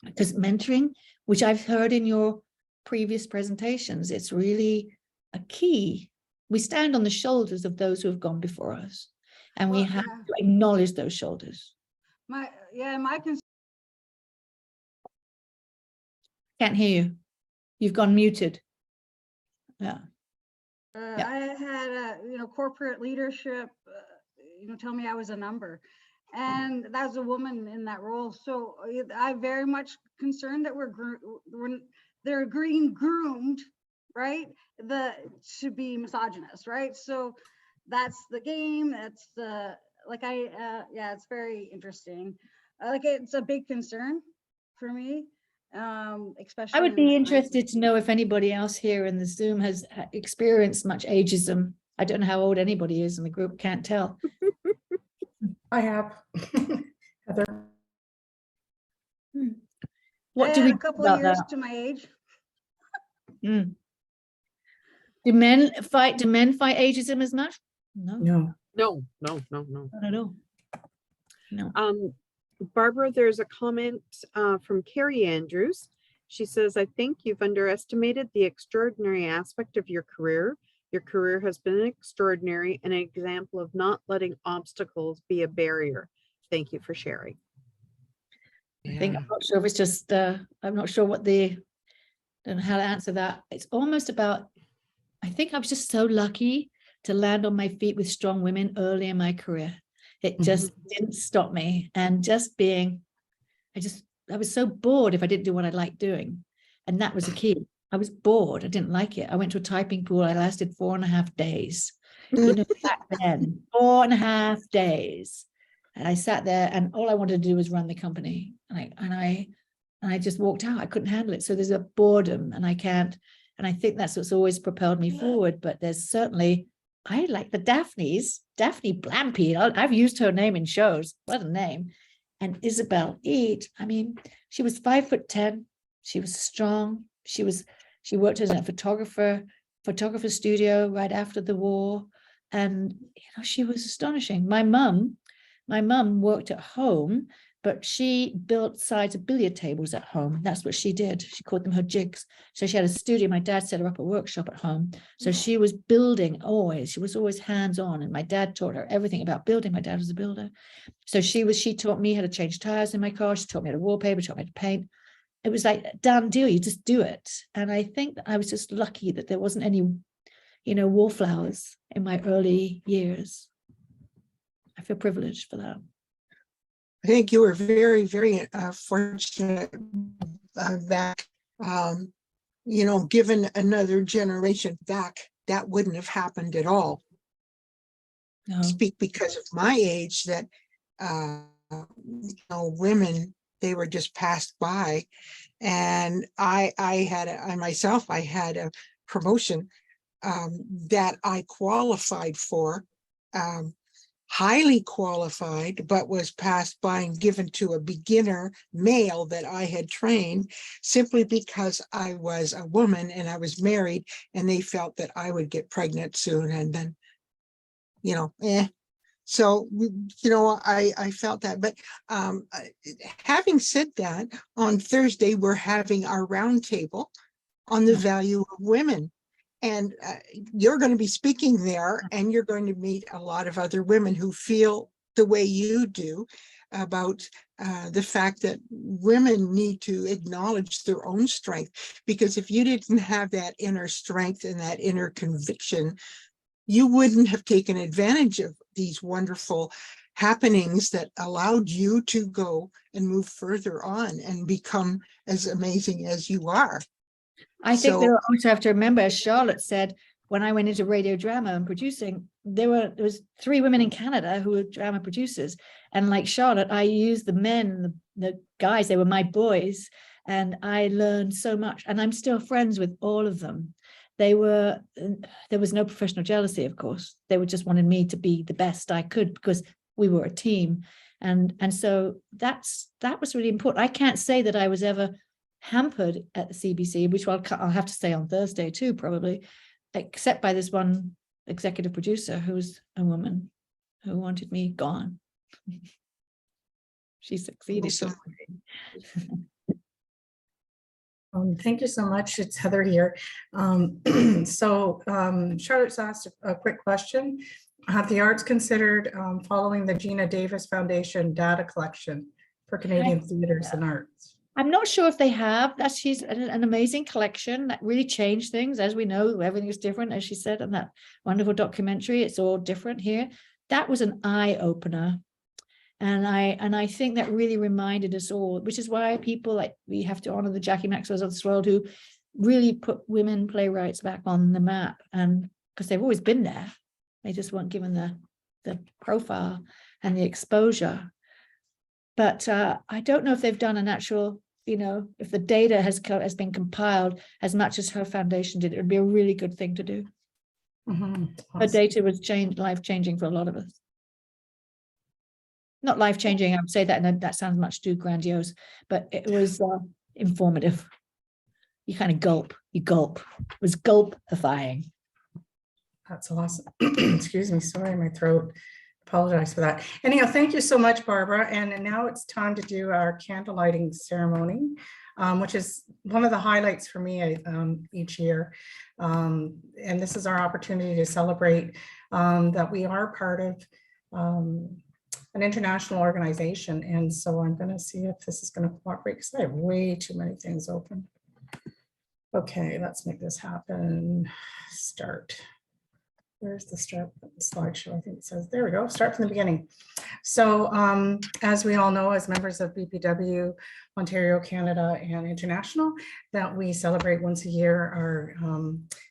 because mentoring, which I've heard in your previous presentations, it's really a key. We stand on the shoulders of those who have gone before us, and we have to acknowledge those shoulders. Can't hear you. You've gone muted. Yeah. I had corporate leadership, tell me I was a number, and that was a woman in that role. So I'm very much concerned that they're being groomed, right? To be misogynist, right? So that's the game. That's it's very interesting. It's a big concern for me. Especially I would be interested to know if anybody else here in the Zoom has experienced much ageism. I don't know how old anybody is in the group, can't tell. I have. Heather. What do we a couple of years to my age? Do men fight ageism as much? No. No. Not at all. No. Barbara, there's a comment from Carrie Andrews. She says, I think you've underestimated the extraordinary aspect of your career. Your career has been extraordinary and an example of not letting obstacles be a barrier. Thank you for sharing. I'm not sure if it's just, I'm not sure don't know how to answer that. It's almost about, I think I was just so lucky to land on my feet with strong women early in my career. It just didn't stop me. And I was so bored if I didn't do what I liked doing. And that was the key. I was bored. I didn't like it. I went to a typing pool. I lasted 4.5 days. Back then, 4.5 days. And I sat there and all I wanted to do was run the company. And I just walked out. I couldn't handle it. So there's a boredom and I can't, and I think that's what's always propelled me forward. But there's certainly, I like the Daphne Blampy. I've used her name in shows. What a name. And Isabel Eade. I mean, she was 5'10". She was strong. She worked as a photographer studio right after the war. And, she was astonishing. My mum worked at home, but she built sides of billiard tables at home. That's what she did. She called them her jigs. So she had a studio. My dad set her up a workshop at home. So she was building always. She was always hands-on. And my dad taught her everything about building. My dad was a builder. So she taught me how to change tires in my car. She taught me how to wallpaper, taught me how to paint. It was like a done deal. You just do it. And I think that I was just lucky that there wasn't any, wallflowers in my early years. I feel privileged for that. I think you were very, very fortunate that, given another generation back, that wouldn't have happened at all. No. Speak because of my age that, women, they were just passed by. And I had a promotion that I qualified for, highly qualified, but was passed by and given to a beginner male that I had trained simply because I was a woman and I was married, and they felt that I would get pregnant soon. And then, So, I felt that. But having said that, on Thursday, we're having our roundtable on the value of women. And you're going to be speaking there, and you're going to meet a lot of other women who feel the way you do about the fact that women need to acknowledge their own strength. Because if you didn't have that inner strength and that inner conviction, you wouldn't have taken advantage of these wonderful happenings that allowed you to go and move further on and become as amazing as you are. I think they'll also have to remember, as Charlotte said, when I went into radio drama and producing, there was 3 women in Canada who were drama producers. And like Charlotte, I used the men, the guys, they were my boys. And I learned so much. And I'm still friends with all of them. There was no professional jealousy, of course. They just wanted me to be the best I could because we were a team. And so that was really important. I can't say that I was ever hampered at the CBC, which I'll have to say on Thursday too, probably, except by this one executive producer who was a woman who wanted me gone. She succeeded. Thank you so much. It's Heather here. Charlotte's asked a quick question. Have the arts considered following the Gina Davis Foundation data collection for Canadian theaters and arts? I'm not sure if they have. She's an amazing collection that really changed things. As we know, everything is different, as she said in that wonderful documentary. It's all different here. That was an eye opener. And I think that really reminded us all, which is why people like, we have to honor the Jackie Maxwells of this world who really put women playwrights back on the map. And because they've always been there, they just weren't given the profile and the exposure. But I don't know if they've done an actual, if the data has been compiled as much as her foundation did. It would be a really good thing to do. Mm-hmm. Her data was life-changing for a lot of us. Not life-changing, I would say that, and that sounds much too grandiose, but it was informative. You kind of gulp. It was gulpifying. That's awesome. Excuse me, sorry, my throat. Apologize for that. Anyhow, thank you so much, Barbara. And now it's time to do our candle lighting ceremony, which is one of the highlights for me each year. And this is our opportunity to celebrate that we are part of an international organization. And so I'm going to see if this is going to cooperate because I have way too many things open. Okay, let's make this happen. Start. Where's the start slideshow? I think it says, there we go, start from the beginning. So as we all know, as members of BPW, Ontario, Canada, and International, that we celebrate once a year our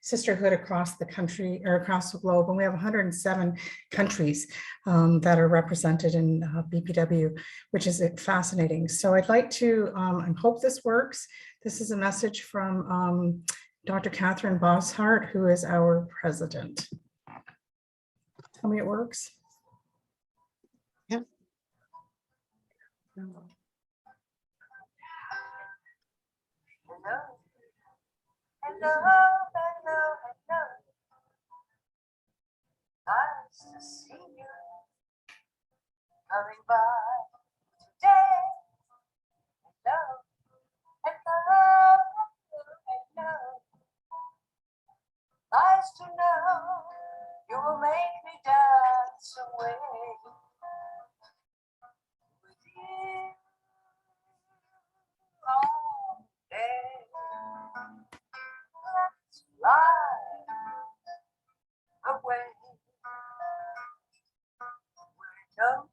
sisterhood across the country or across the globe. And we have 107 countries that are represented in BPW, which is fascinating. So I'd like to, I hope this works. This is a message from Dr. Catherine Boshart, who is our president. Tell me it works. Yep. Hello, hello, hello, hello. Nice to see you coming by today. Hello, hello, hello, hello. Nice to know you will make me dance away with you all day. Let's fly away. Where it goes.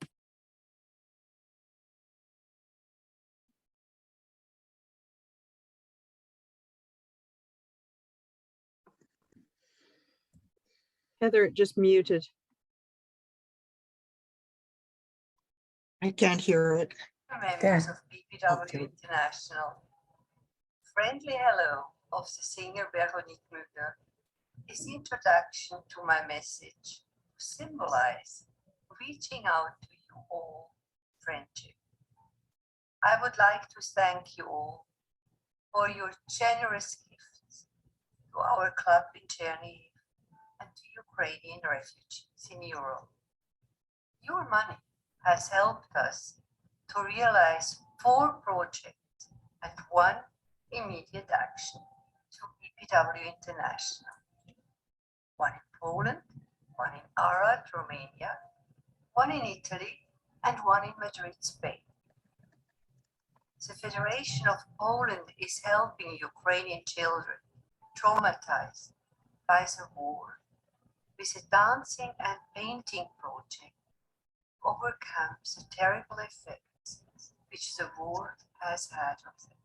Heather, it just muted. I can't hear it. Members of BPW Okay. International. Friendly hello of the singer Veronique Müller is introduction to my message to symbolize reaching out to you all friendship. I would like to thank you all for your generous gifts to our club in Chernihiv and to Ukrainian refugees in Europe. Your money has helped us to realize 4 projects and 1 immediate action through BPW International. 1 in Poland, 1 in Arad, Romania, 1 in Italy, and 1 in Madrid, Spain. The Federation of Poland is helping Ukrainian children traumatized by the war with a dancing and painting project to overcome the terrible effects which the war has had on them.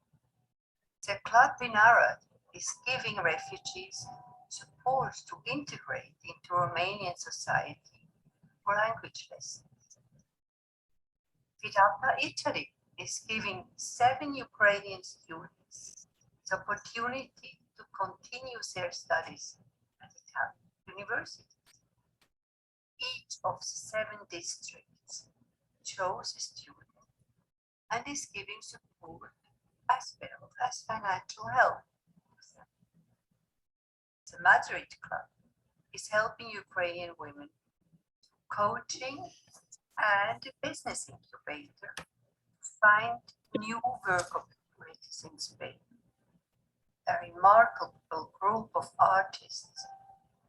The club in Arad is giving refugees support to integrate into Romanian society for language lessons. Vidata Italy is giving 7 Ukrainian students the opportunity to continue their studies at Italian universities. Each of the 7 districts chose a student and is giving support as well as financial help. The Madrid Club is helping Ukrainian women through coaching and a business incubator to find new work opportunities in Spain. A remarkable group of artists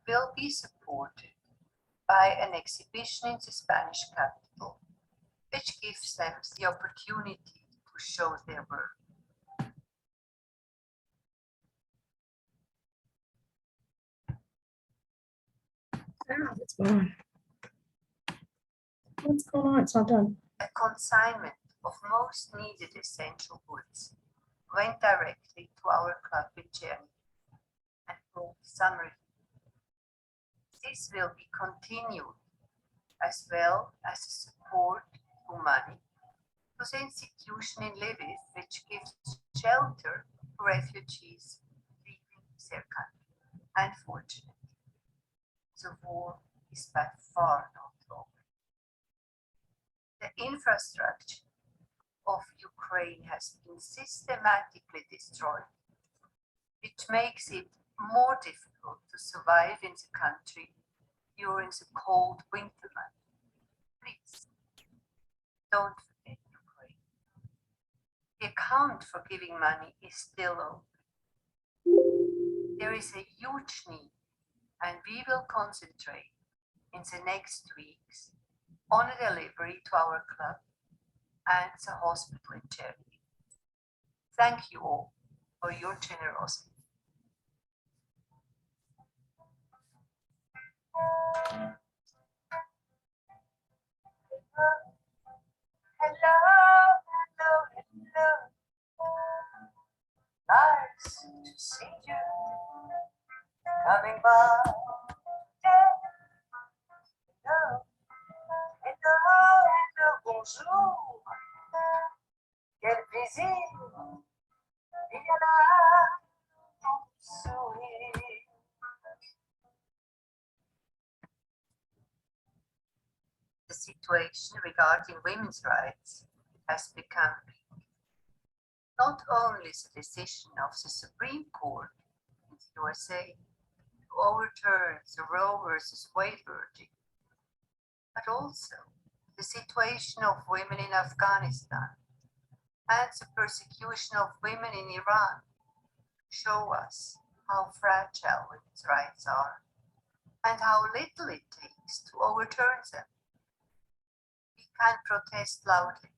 will be supported by an exhibition in the Spanish capital, which gives them the opportunity to show their work. It's going. What's going on? It's not done. A consignment of most needed essential goods went directly to our club in Chernihiv and brought some relief. This will be continued as well as support to money to the institution in Lviv, which gives shelter to refugees leaving their country. Unfortunately, the war is by far not over. The infrastructure of Ukraine has been systematically destroyed, which makes it more difficult to survive in the country during the cold winter months. Please, don't forget Ukraine. The account for giving money is still open. There is a huge need, and we will concentrate in the next weeks on a delivery to our club and the hospital in Chernihiv. Thank you all for your generosity. Hello, hello, hello. Nice to see you coming by. Yeah. Hello, hello, hello, bonjour. Quel plaisir. Il y a là ton sourire. The situation regarding women's rights has become not only the decision of the Supreme Court in the USA to overturn the Roe versus Wade verdict, but also the situation of women in Afghanistan and the persecution of women in Iran show us how fragile women's rights are and how little it takes to overturn them. We can protest loudly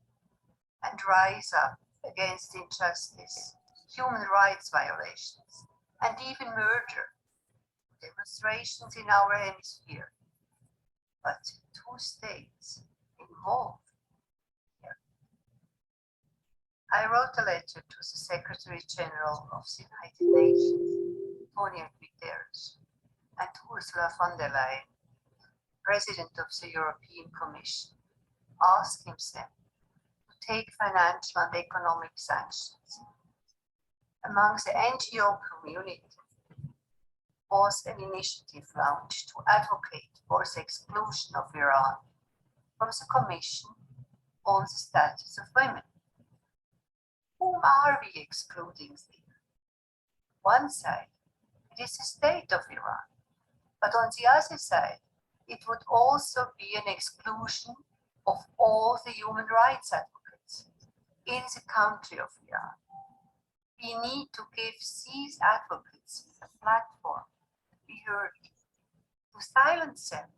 and rise up against injustice, human rights violations, and even murder. Demonstrations in our hemisphere, but two states involved here. I wrote a letter to the Secretary General of the United Nations, Antonio Guterres, and to Ursula von der Leyen, President of the European Commission, asking them to take financial and economic sanctions. Among the NGO community was an initiative launched to advocate for the exclusion of Iran from the Commission on the Status of Women. Whom are we excluding there? One side, it is the state of Iran, but on the other side, it would also be an exclusion of all the human rights advocates in the country of Iran. We need to give these advocates a platform to be heard. To silence them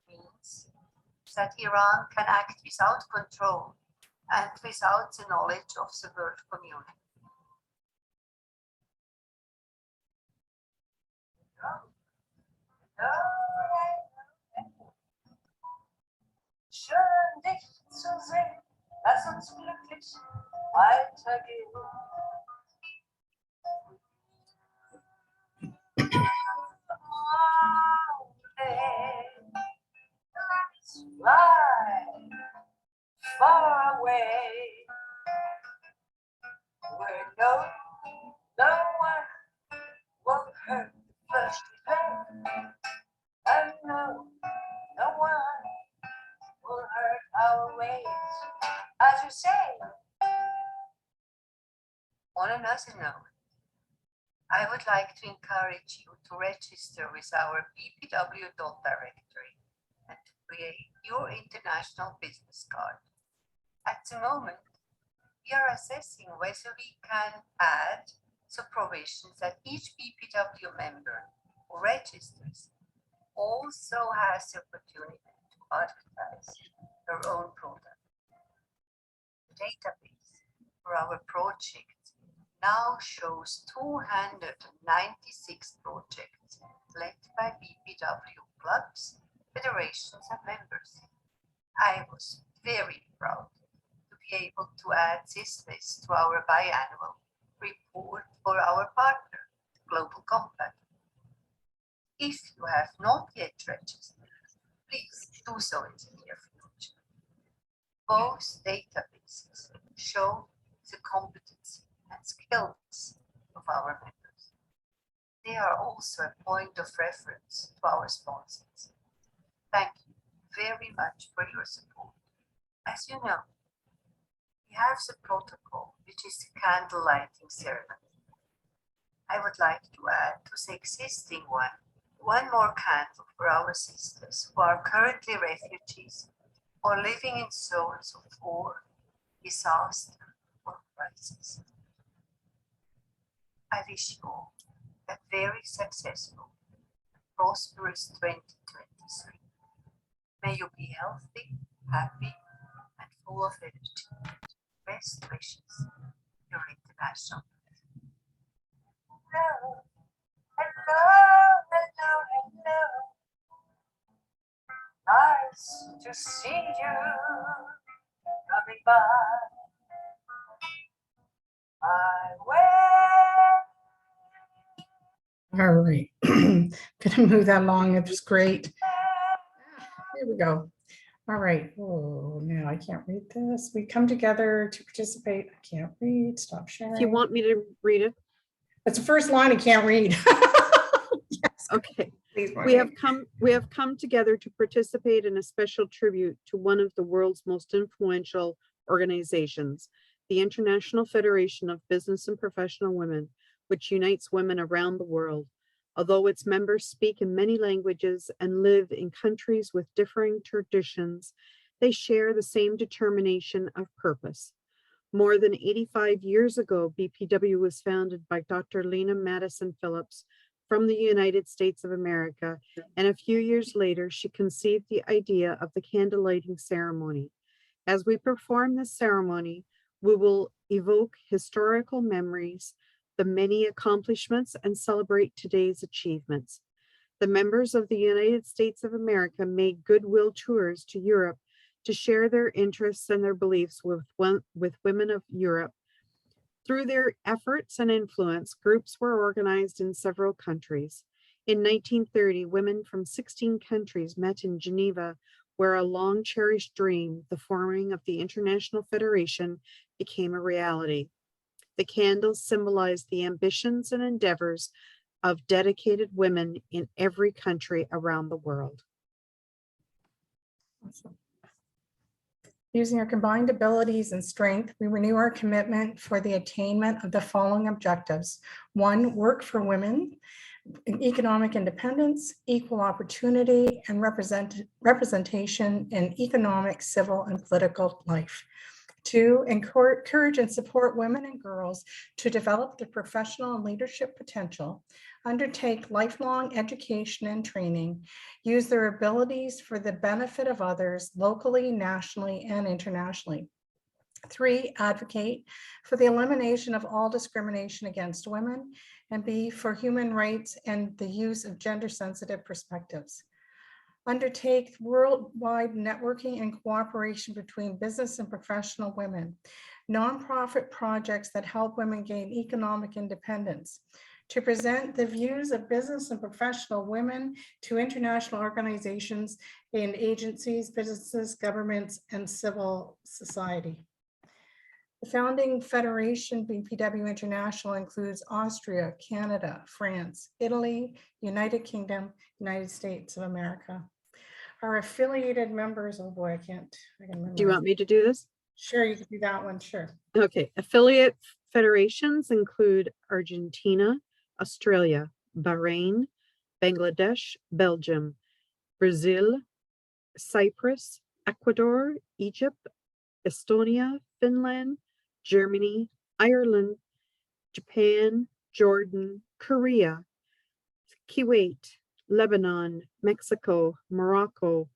means that Iran can act without control and without the knowledge of the world community. Schön dich zu sehen, lass uns glücklich weitergehen. Let's fly far away, where no one will hurt the first event, and no one will hurt our ways. As you say, on another note, I would like to encourage you to register with our BPW directory and to create your international business card. At the moment, we are assessing whether we can add the provisions that each BPW member who registers also has the opportunity to advertise their own product. The database for our project now shows 296 projects led by BPW clubs, federations, and members. I was very proud to be able to add this list to our biannual report for our partner, Global Compact. If you have not yet registered, please do so in the near future. Both databases show the competency and skills of our members. They are also a point of reference to our sponsors. Thank you very much for your support. As you know, we have the protocol, which is the candle lighting ceremony. I would like to add to the existing one more candle for our sisters who are currently refugees or living in zones of war, disaster, or crisis. I wish you all a very successful, prosperous 2023. May you be healthy, happy, and full of energy. Best wishes, your international. Hello, hello, hello, hello. Yes, to see you coming by my way. All right. Gonna move that along. It was great. Here we go. All right. Oh, now I can't read this. We come together to participate. I can't read. Stop sharing. If you want me to read it, It's the first line I can't read. Yes, okay. please, We have Marnie. come together to participate in a special tribute to one of the world's most influential organizations, the International Federation of Business and Professional Women, which unites women around the world. Although its members speak in many languages and live in countries with differing traditions, they share the same determination of purpose. More than 85 years ago, BPW was founded by Dr. Lena Madison Phillips from the United States of America, and a few years later, she conceived the idea of the candle lighting ceremony. As we perform this ceremony, we will evoke historical memories, the many accomplishments, and celebrate today's achievements. The members of the United States of America made goodwill tours to Europe to share their interests and their beliefs with women of Europe. Through their efforts and influence, groups were organized in several countries. In 1930, women from 16 countries met in Geneva, where a long cherished dream, the forming of the International Federation, became a reality. The candles symbolize the ambitions and endeavors of dedicated women in every country around the world. Awesome. Using our combined abilities and strength, we renew our commitment for the attainment of the following objectives. 1, work for women, economic independence, equal opportunity, and representation in economic, civil, and political life. 2, encourage and support women and girls to develop their professional and leadership potential, undertake lifelong education and training, use their abilities for the benefit of others locally, nationally, and internationally. 3, advocate for the elimination of all discrimination against women, and B, for human rights and the use of gender-sensitive perspectives. Undertake worldwide networking and cooperation between business and professional women, nonprofit projects that help women gain economic independence, to present the views of business and professional women to international organizations and agencies, businesses, governments, and civil society. The founding federation, BPW International, includes Austria, Canada, France, Italy, United Kingdom, United States of America. Our affiliated members, oh boy, I can remember. Do you want me to do this? Sure, you can do that one, sure. Okay, affiliate federations include Argentina, Australia, Bahrain, Bangladesh, Belgium, Brazil, Cyprus, Ecuador, Egypt, Estonia, Finland, Germany, Ireland, Japan, Jordan, Korea, Kuwait, Lebanon, Mexico, Morocco,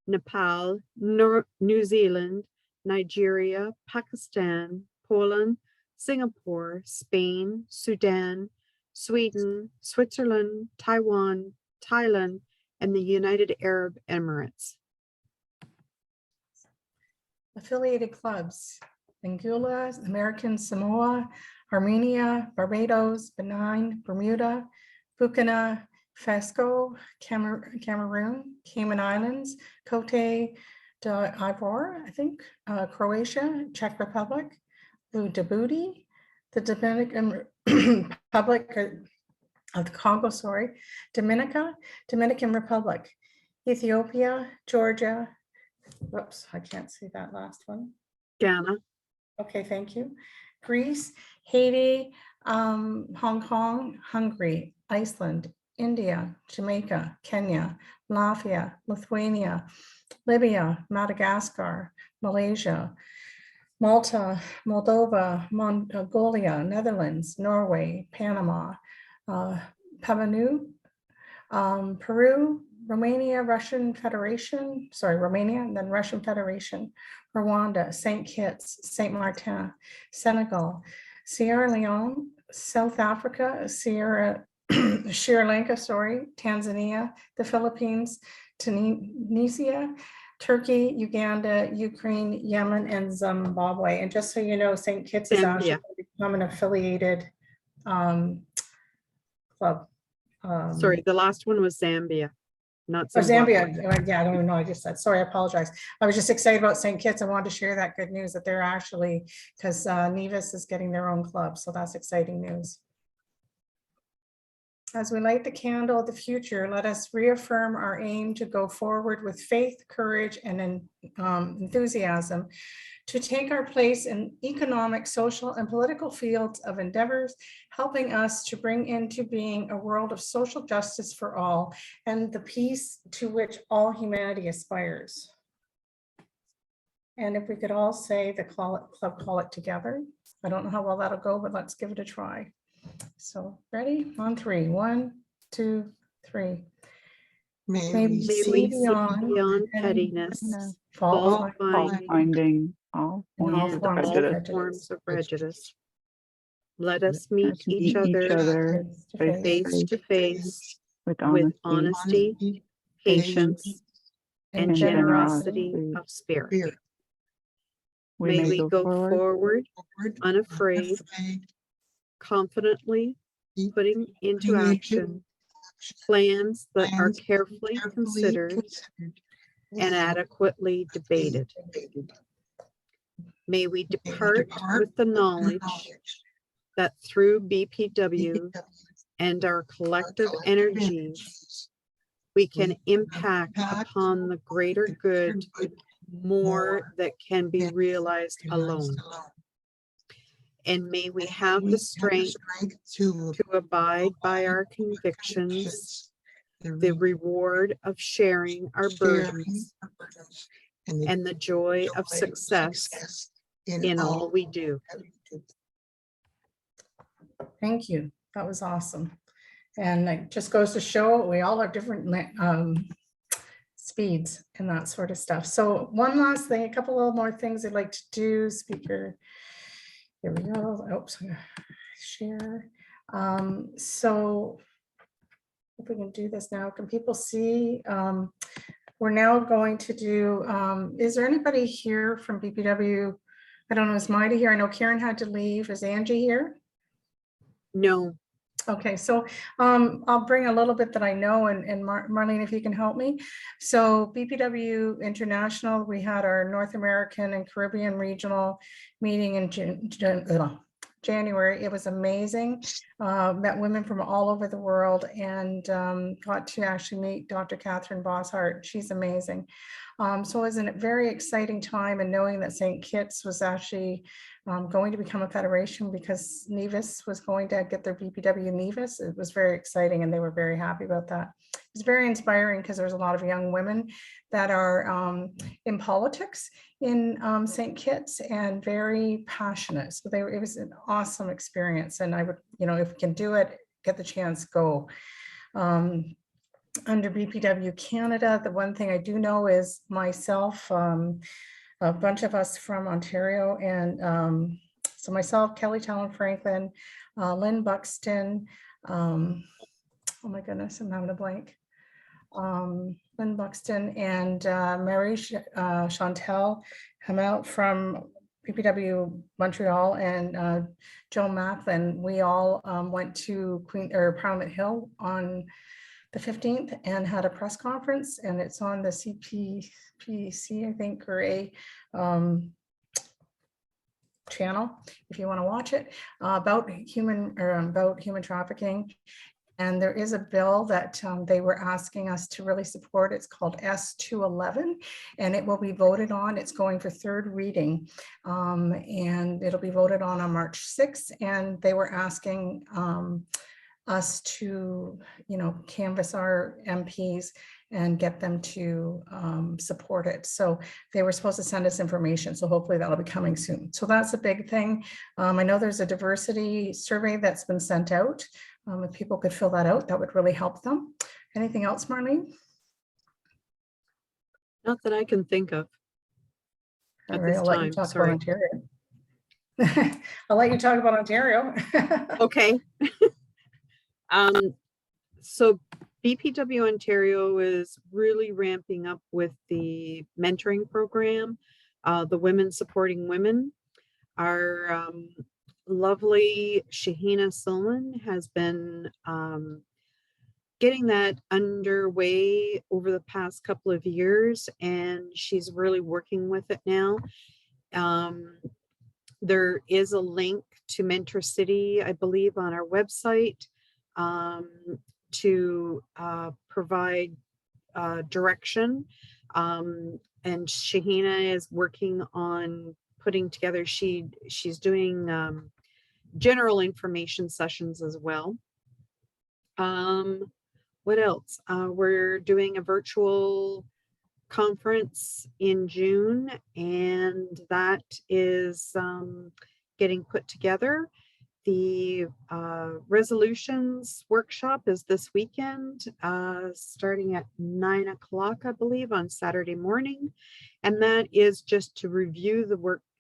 Nepal, New Zealand, Nigeria, Pakistan, Poland, Singapore, Spain, Sudan, Sweden, Switzerland, Taiwan, Thailand, and the United Arab Emirates. Affiliated clubs: Anguilla, American Samoa, Armenia, Barbados, Benin, Bermuda, Burkina Faso, Cameroon, Cayman Islands, Cote d'Ivoire, I think, Croatia, Czech Republic, Djibouti, the Dominican Republic of the Congo, Dominican Republic, Ethiopia, Georgia. Whoops, I can't see that last one. Ghana. Okay, thank you. Greece, Haiti, Hong Kong, Hungary, Iceland, India, Jamaica, Kenya, Latvia, Lithuania, Libya, Madagascar, Malaysia, Malta, Moldova, Mongolia, Netherlands, Norway, Panama, Peru, Romania, Romania, and then Russian Federation, Rwanda, St. Kitts, St. Martin, Senegal, Sierra Leone, South Africa, Sri Lanka, Tanzania, the Philippines, Tunisia, Turkey, Uganda, Ukraine, Yemen, and Zimbabwe. And just so you know, St. Kitts is actually Zambia. going to become an affiliated club. Sorry, the last one was Zambia, not Or Zimbabwe. Zambia. Yeah, I don't even know. I just said, sorry, I apologize. I was just excited about St. Kitts. I wanted to share that good news that they're actually, because Nevis is getting their own club. So that's exciting news. As we light the candle of the future, let us reaffirm our aim to go forward with faith, courage, and enthusiasm to take our place in economic, social, and political fields of endeavors, helping us to bring into being a world of social justice for all and the peace to which all humanity aspires. And if we could all say the club call it together. I don't know how well that'll go, but let's give it a try. So ready on 3, 1, 2, 3. May May we we May see we see beyond beyond pettiness, pettiness, fault fault finding, finding, Finding all and all and forms of forms of all prejudice. forms of prejudice. Let Let us meet us meet each other other face to face, face to face with with honesty honesty, patience, and and generosity generosity. of spirit. Spirit May we go forward, forward, unafraid, unafraid, confidently keep putting into putting into action plans that are plans carefully considered and adequately debated. May we May we depart with the knowledge knowledge that through BPW and our our collective energies, we can impact upon the greater good more that can be realized alone. And may we have the strength to to abide by our convictions, the reward of sharing our burdens, and the joy of success in all we do. Thank you. That was awesome. And it just goes to show we all have different speeds and that sort of stuff. So one last thing, a couple of more things I'd like to do. Speaker, here we go. Oops, I'm gonna share. So if we can do this now, can people see? We're now going to do, is there anybody here from BPW? I don't know, is Maida here? I know Karen had to leave. Is Angie here? No, Okay, so I'll bring a little bit that I know, and Marlene, if you can help me. So BPW International, we had our North American and Caribbean regional meeting in January. It was amazing. Met women from all over the world and got to actually meet Dr. Catherine Bosshart. She's amazing. So it was a very exciting time, and knowing that St. Kitts was actually going to become a federation because Nevis was going to get their BPW Nevis. It was very exciting, and they were very happy about that. It was very inspiring because there's a lot of young women that are in politics in St. Kitts and very passionate. So it was an awesome experience, and I would, if we can do it, get the chance, go. Under BPW Canada, the one thing I do know is myself, a bunch of us from Ontario, and so myself, Kelly Talon Franklin, Lynn Buxton, oh my goodness, I'm having a blank. Lynn Buxton and Mary Chantel come out from BPW Montreal, and Joe Macklin. We all went to Parliament Hill on the 15th and had a press conference, and it's on the CPPC, I think, or a channel if you want to watch it, about human trafficking. And there is a bill that they were asking us to really support. It's called S211, and it will be voted on. It's going for third reading, and it'll be voted on March 6th. And they were asking us to, canvass our MPs and get them to support it. So they were supposed to send us information. So hopefully that'll be coming soon. So that's a big thing. I know there's a diversity survey that's been sent out. If people could fill that out, that would really help them. Anything else, Marlene? not that I can think of All at right, this I'll let you time, talk sorry. about Ontario. I'll let you talk about Ontario. Okay. So BPW Ontario is really ramping up with the mentoring program, the Women Supporting Women. Our lovely Shahina Silman has been getting that underway over the past couple of years, and she's really working with it now. There is a link to Mentor City, I believe, on our website to provide direction. And Shahina is working on putting together, she's doing general information sessions as well. What else? We're doing a virtual conference in June, and that is getting put together. The resolutions workshop is this weekend, starting at 9 o'clock, I believe, on Saturday morning. And that is just to review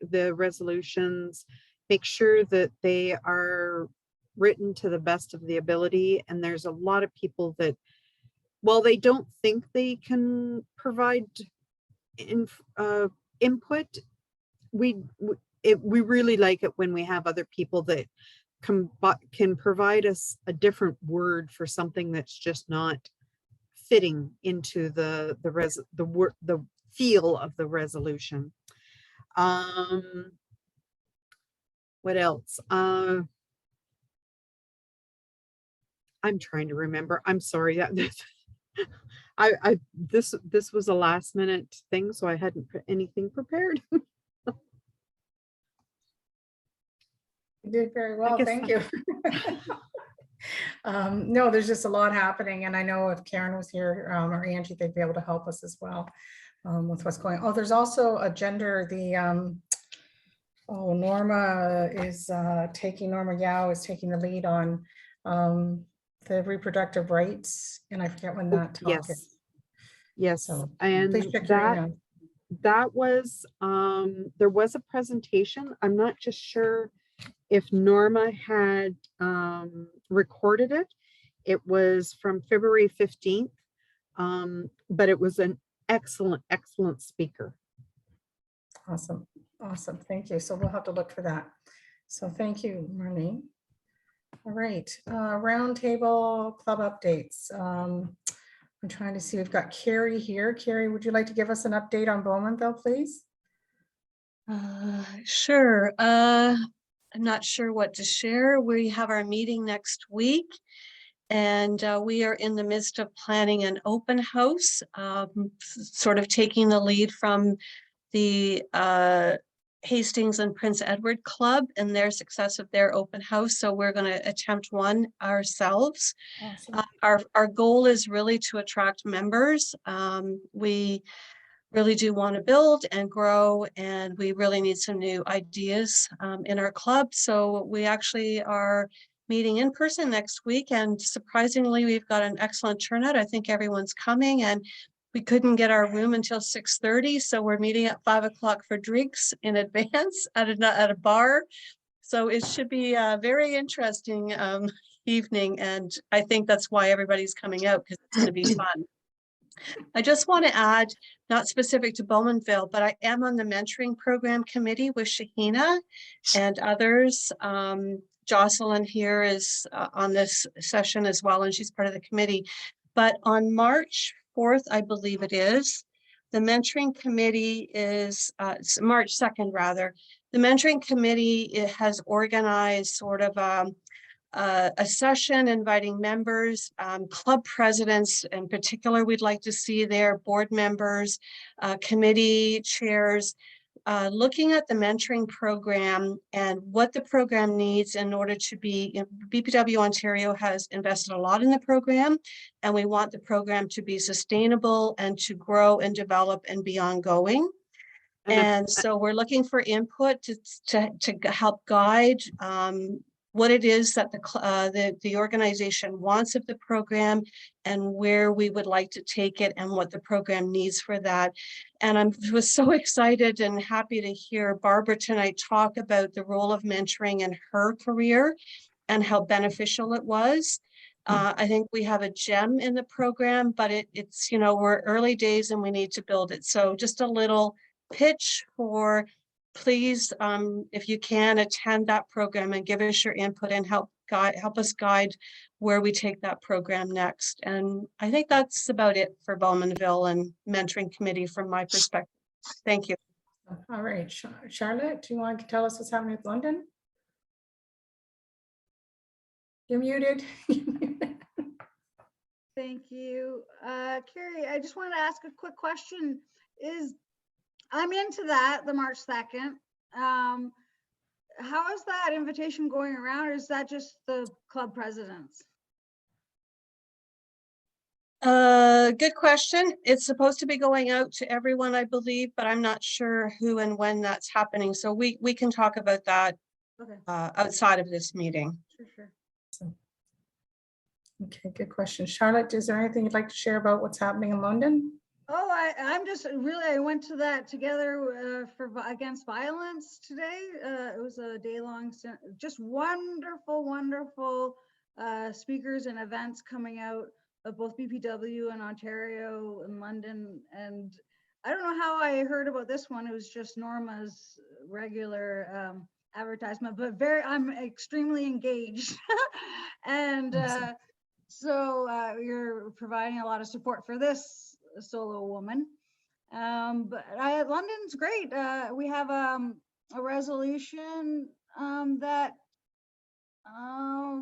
the resolutions, make sure that they are written to the best of the ability. And there's a lot of people that, while they don't think they can provide input, we really like it when we have other people that can provide us a different word for something that's just not fitting into the feel of the resolution. What else? I'm trying to remember. I'm sorry. This was a last minute thing, so I hadn't put anything prepared. You did very well, thank you. No, there's just a lot happening, and I know if Karen was here or Angie, they'd be able to help us as well with what's going on. Oh, there's also a gender, Norma Yao is taking the lead on the reproductive rights, and I forget when that talk is. Yes, So and please check your email. that was there was a presentation. I'm not just sure if Norma had recorded it. It was from February 15th, but it was an excellent speaker. Awesome. Thank you. So we'll have to look for that. So thank you, Marlene. All right, roundtable club updates. I'm trying to see, we've got Carrie here. Carrie, would you like to give us an update on Bowmanville, please? Sure. I'm not sure what to share. We have our meeting next week, and we are in the midst of planning an open house, sort of taking the lead from the Hastings and Prince Edward Club and their success of their open house. So we're going to attempt one ourselves. Awesome. Our goal is really to attract members. We really do want to build and grow, and we really need some new ideas in our club. So we actually are meeting in person next week, and surprisingly, we've got an excellent turnout. I think everyone's coming, and we couldn't get our room until 6:30, so we're meeting at 5 o'clock for drinks in advance at a bar. So it should be a very interesting evening, and I think that's why everybody's coming out, because it's going to be fun. I just want to add, not specific to Bowmanville, but I am on the mentoring program committee with Shahina and others. Jocelyn here is on this session as well, and she's part of the committee. But on March 4th, I believe it is, the mentoring committee is, March 2nd rather, the mentoring committee has organized sort of a session inviting members, club presidents in particular we'd like to see there, board members, committee chairs, looking at the mentoring program and what the program needs in order to be, BPW Ontario has invested a lot in the program, and we want the program to be sustainable and to grow and develop and be ongoing. And so we're looking for input to help guide what it is that the organization wants of the program and where we would like to take it and what the program needs for that. And I was so excited and happy to hear Barbara tonight talk about the role of mentoring in her career and how beneficial it was. I think we have a gem in the program, but it's, you know, we're early days and we need to build it. So just a little pitch for, please, if you can, attend that program and give us your input and help us guide where we take that program next. And I think that's about it for Bowmanville and mentoring committee from my perspective. Thank you. All right, Charlotte, do you want to tell us what's happening with London? You're muted. Thank you. Carrie, I just wanted to ask a quick question. I'm into that, the March 2nd. How is that invitation going around? Or is that just the club presidents? Good question. It's supposed to be going out to everyone, I believe, but I'm not sure who and when that's happening. So we can talk about that Okay, outside of this meeting. sure. Okay, good question. Charlotte, is there anything you'd like to share about what's happening in London? Oh, I'm just really, I went to that together against violence today. It was a day-long, just wonderful speakers and events coming out of both BPW and Ontario and London. And I don't know how I heard about this one. It was just Norma's regular advertisement, but I'm extremely engaged. And Awesome. so you're providing a lot of support for this solo woman. But London's great. We have a resolution that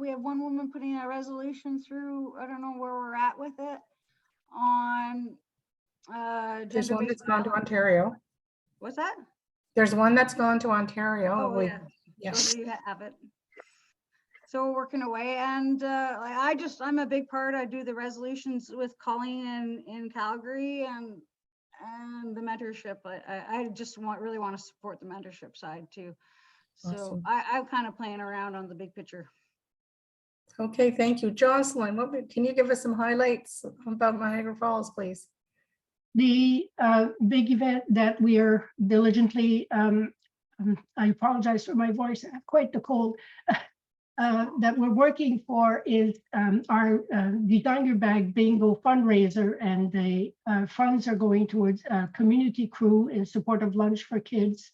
we have one woman putting a resolution through. I don't know where we're at with it on There's one gender-based that's gone to violence. Ontario. What's that? There's one that's gone to Ontario. Oh, yeah. Yes. So you have it. So we're working away, and I'm a big part. I do the resolutions with Colleen in Calgary and the mentorship. I just really want to support the mentorship side too. So Awesome. I'm kind of playing around on the big picture. Okay, thank you. Jocelyn, can you give us some highlights about Niagara Falls, please? The big event that we are diligently, I apologize for my voice, I have quite the cold, that we're working for is our Design Your Bag Bingo fundraiser, and the funds are going towards a community crew in support of Lunch for Kids.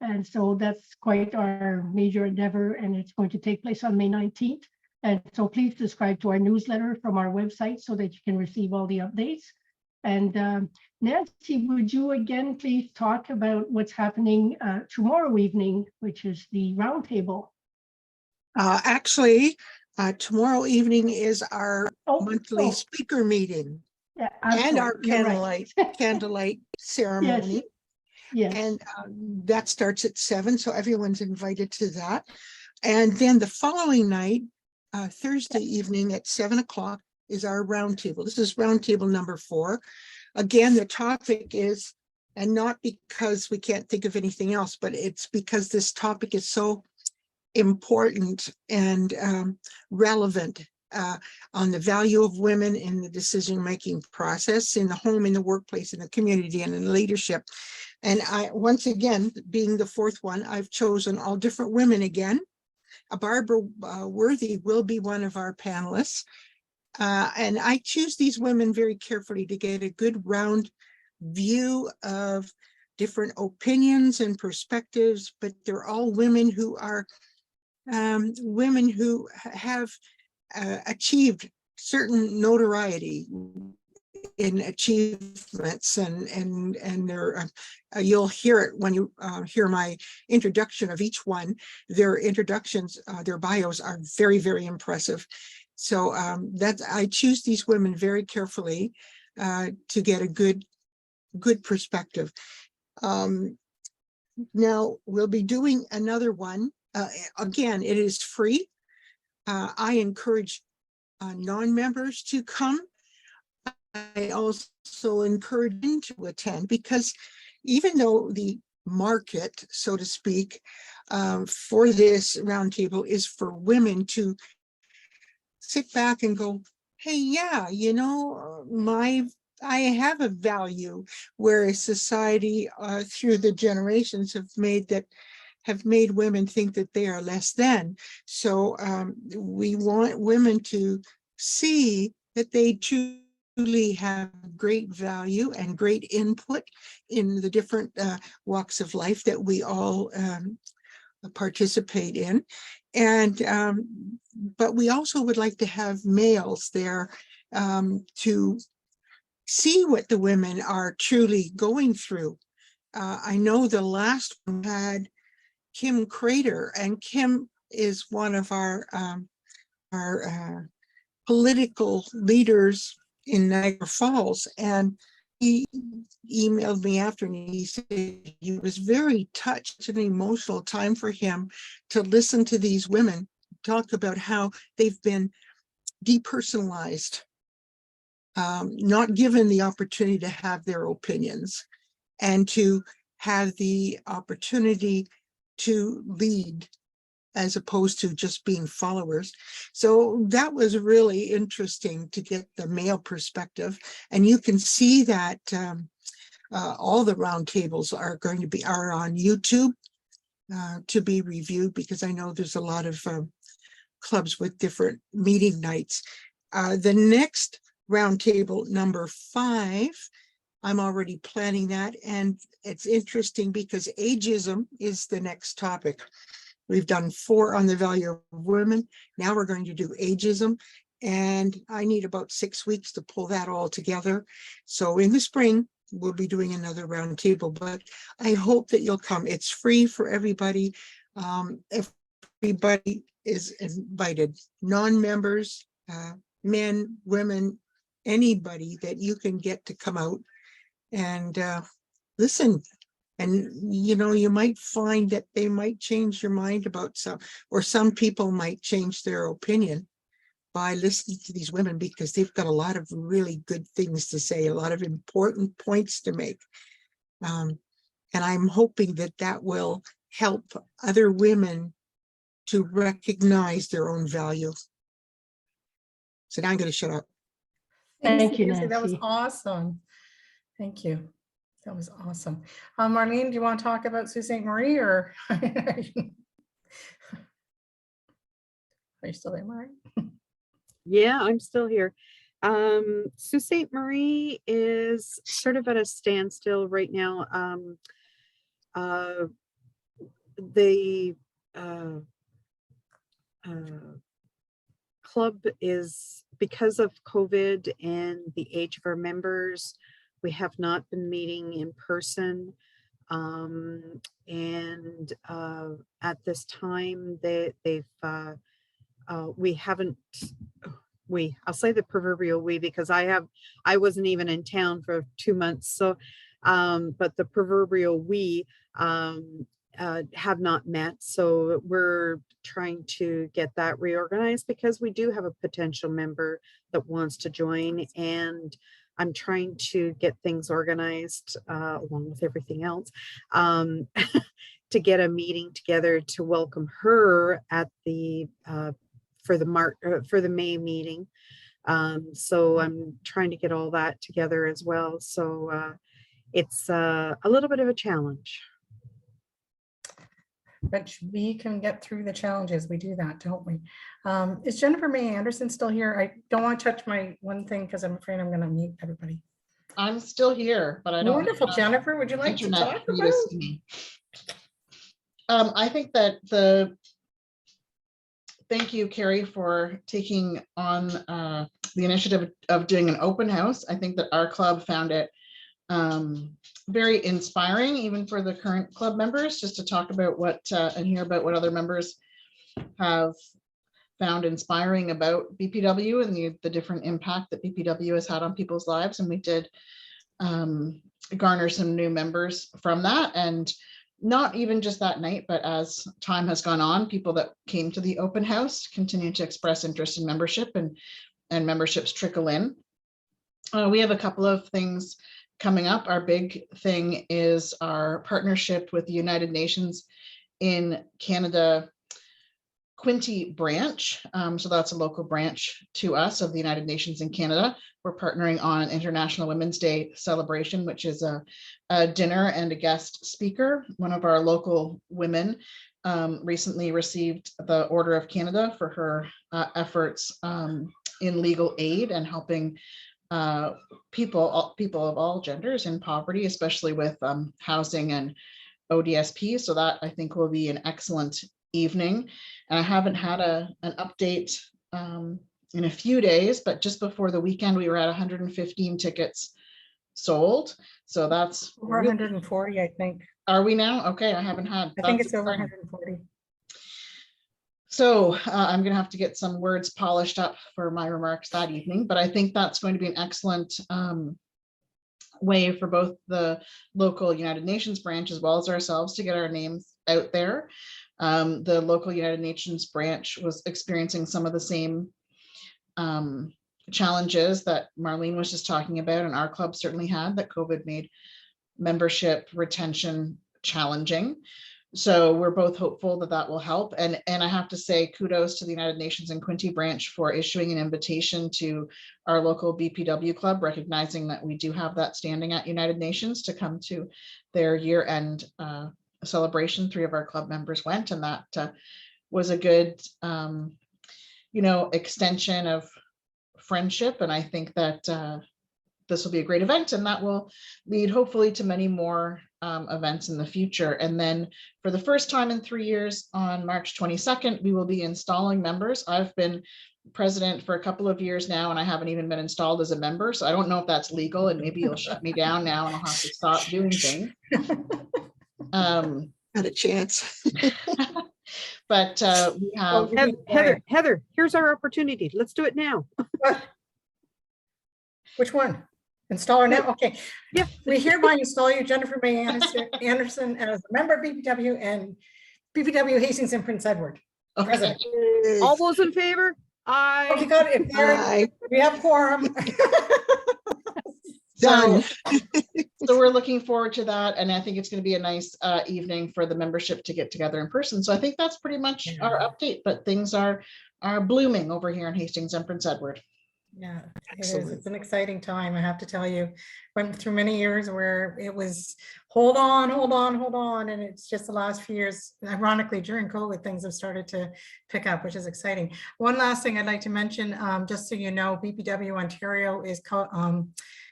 And so that's quite our major endeavor, and it's going to take place on May 19th. And so please subscribe to our newsletter from our website so that you can receive all the updates. And Nancy, would you again please talk about what's happening tomorrow evening, which is the roundtable? Actually, tomorrow evening is our monthly speaker meeting, yeah, and our right. candlelight ceremony. Yes. And that starts at 7, so everyone's invited to that. And then the following night, Thursday evening at 7 o'clock is our roundtable. This is roundtable number 4. Again, the topic is, and not because we can't think of anything else, but it's because this topic is so important and relevant on the value of women in the decision-making process, in the home, in the workplace, in the community, and in leadership. And once again, being the 4th one, I've chosen all different women again. Barbara Worthy will be one of our panelists. And I choose these women very carefully to get a good round view of different opinions and perspectives, but they're all women who are women who have achieved certain notoriety in achievements, and they're you'll hear it when you hear my introduction of each one. Their introductions, their bios are very, very impressive. So I choose these women very carefully to get a good perspective. Now we'll be doing another one. Again, it is free. I encourage non-members to come. I also encourage them to attend, because even though the market, so to speak, for this roundtable is for women to sit back and go, hey, yeah, you know, I have a value, whereas society through the generations have made women think that they are less than. So we want women to see that they truly have great value and great input in the different walks of life that we all participate in. And but we also would like to have males there to see what the women are truly going through. I know the last one had Kim Crater, and Kim is one of our political leaders in Niagara Falls, and he emailed me after and he said he was very touched. It's an emotional time for him to listen to these women talk about how they've been depersonalized, not given the opportunity to have their opinions and to have the opportunity to lead as opposed to just being followers. So that was really interesting to get the male perspective. And you can see that all the roundtables are on YouTube to be reviewed, because I know there's a lot of clubs with different meeting nights. The next roundtable, number 5, I'm already planning that. And it's interesting because ageism is the next topic. We've done 4 on the value of women. Now we're going to do ageism. And I need about 6 weeks to pull that all together. So in the spring, we'll be doing another roundtable, but I hope that you'll come. It's free for everybody. Everybody is invited, non-members, men, women, anybody that you can get to come out and listen. And, you know, you might find that they might change your mind about some people might change their opinion by listening to these women, because they've got a lot of really good things to say, a lot of important points to make. And I'm hoping that that will help other women to recognize their own value. So now I'm going to shut up. Thank you, Nancy. That was Nancy. awesome. Thank you. That was awesome. Marlene, do you want to talk about Sault Ste. Marie, or are you still there, Marie? Yeah, I'm still here. Sault Ste. Marie is sort of at a standstill right now. The club is, because of COVID and the age of our members, we have not been meeting in person. And at this time, we haven't, I'll say the proverbial we, because I wasn't even in town for 2 months. So, but the proverbial we have not met. So we're trying to get that reorganized, because we do have a potential member that wants to join, and I'm trying to get things organized along with everything else to get a meeting together to welcome her at the for the May meeting. So I'm trying to get all that together as well. So it's a little bit of a challenge. But we can get through the challenges. We do that, don't we? Is Jennifer May Anderson still here? I don't want to touch my one thing because I'm afraid I'm going to mute everybody. I'm still here, but I don't. Wonderful, Jennifer. Would you like to talk about? I think that thank you, Carrie, for taking on the initiative of doing an open house. I think that our club found it very inspiring, even for the current club members, just to talk about what and hear about what other members have found inspiring about BPW and the different impact that BPW has had on people's lives. And we did garner some new members from that. And not even just that night, but as time has gone on, people that came to the open house continue to express interest in membership, and memberships trickle in. We have a couple of things coming up. Our big thing is our partnership with the United Nations in Canada Quinte branch. So that's a local branch to us of the United Nations in Canada. We're partnering on International Women's Day celebration, which is a dinner and a guest speaker. One of our local women recently received the Order of Canada for her efforts in legal aid and helping people of all genders in poverty, especially with housing and ODSP. So that I think will be an excellent evening. And I haven't had an update in a few days, but just before the weekend, we were at 115 tickets sold. So that's Over 140, I think. Are we now? Okay, I haven't had. I think that's it's over exciting. 140. So I'm going to have to get some words polished up for my remarks that evening, but I think that's going to be an excellent way for both the local United Nations branch as well as ourselves to get our names out there. The local United Nations branch was experiencing some of the same challenges that Marlene was just talking about, and our club certainly had, that COVID made membership retention challenging. So we're both hopeful that that will help. And I have to say kudos to the United Nations and Quinte branch for issuing an invitation to our local BPW club, recognizing that we do have that standing at United Nations, to come to their year-end celebration. 3 of our club members went, and that was a good, extension of friendship. And I think that this will be a great event, and that will lead hopefully to many more events in the future. And then for the first time in 3 years, on March 22nd, we will be installing members. I've been president for a couple of years now, and I haven't even been installed as a member. So I don't know if that's legal, and maybe you'll shut me down now and I'll have to stop doing things. Not a chance. But we have Heather, here's our opportunity. Let's do it now. Which one? Installer now? Okay. Yeah. We hereby install you, Jennifer May Anderson, as a member of BPW and BPW Hastings and Prince Edward. President. All those in favor? Aye. Oh, you got it. Aye. We have quorum. Done. So we're looking forward to that, and I think it's going to be a nice evening for the membership to get together in person. So I think that's pretty much our update, but things are blooming over here in Hastings and Prince Edward. Yeah, it is. Excellent. It's an exciting time, I have to tell you. Went through many years where it was hold on, and it's just the last few years, ironically during COVID, things have started to pick up, which is exciting. One last thing I'd like to mention, just so you know, BPW Ontario is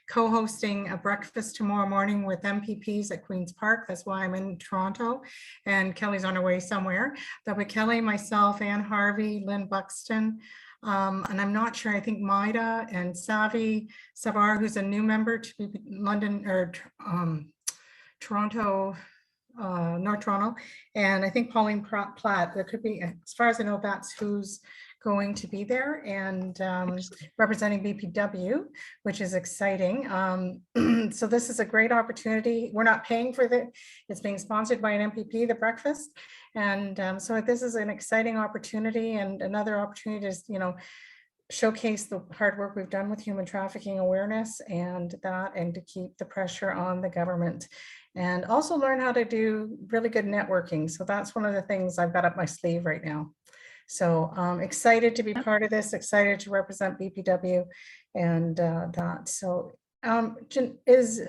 co-hosting a breakfast tomorrow morning with MPPs at Queen's Park. That's why I'm in Toronto, and Kelly's on her way somewhere. That'll be Kelly, myself, Ann Harvey, Lynn Buxton, and I'm not sure, I think Maida and Savi Savar, who's a new member to London or Toronto, North Toronto, and I think Pauline Platt. There could be, as far as I know, that's who's going to be there, and representing BPW, which is exciting. So this is a great opportunity. We're not paying for it's being sponsored by an MPP, the breakfast. And so this is an exciting opportunity, and another opportunity to, showcase the hard work we've done with human trafficking awareness and to keep the pressure on the government, and also learn how to do really good networking. So that's one of the things I've got up my sleeve right now. So excited to be part of this, excited to represent BPW and that. So is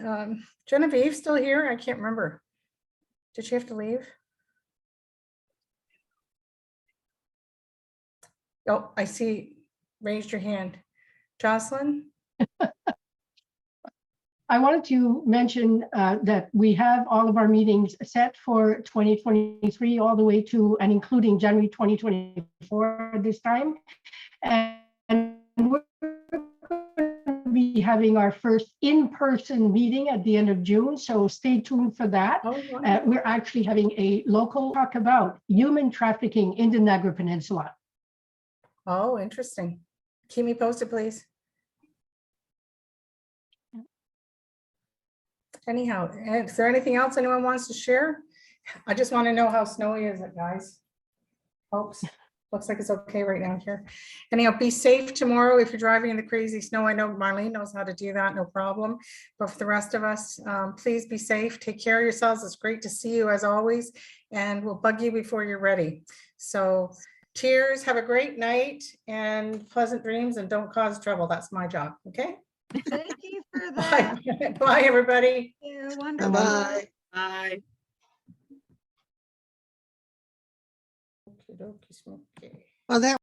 Genevieve still here? I can't remember. Did she have to leave? Oh, I see. Raised your hand. Jocelyn? I wanted to mention that we have all of our meetings set for 2023 all the way to and including January 2024 this time. And we're going to be having our first in-person meeting at the end of June, so stay tuned for that. Oh, wow. We're actually having a local talk about human trafficking in the Niagara Peninsula. Oh, interesting. Keep me posted, please. Anyhow, is there anything else anyone wants to share? I just want to know how snowy is it, guys? Oops, looks like it's okay right now here. Anyhow, be safe tomorrow if you're driving in the crazy snow. I know Marlene knows how to do that, no problem. But for the rest of us, please be safe. Take care of yourselves. It's great to see you as always, and we'll bug you before you're ready. So cheers, have a great night and pleasant dreams, and don't cause trouble. That's my job, okay? Thank you for that. Bye, bye everybody. Yeah, wonderful. Bye-bye. Aye. Okey-dokey, smoky. Well, that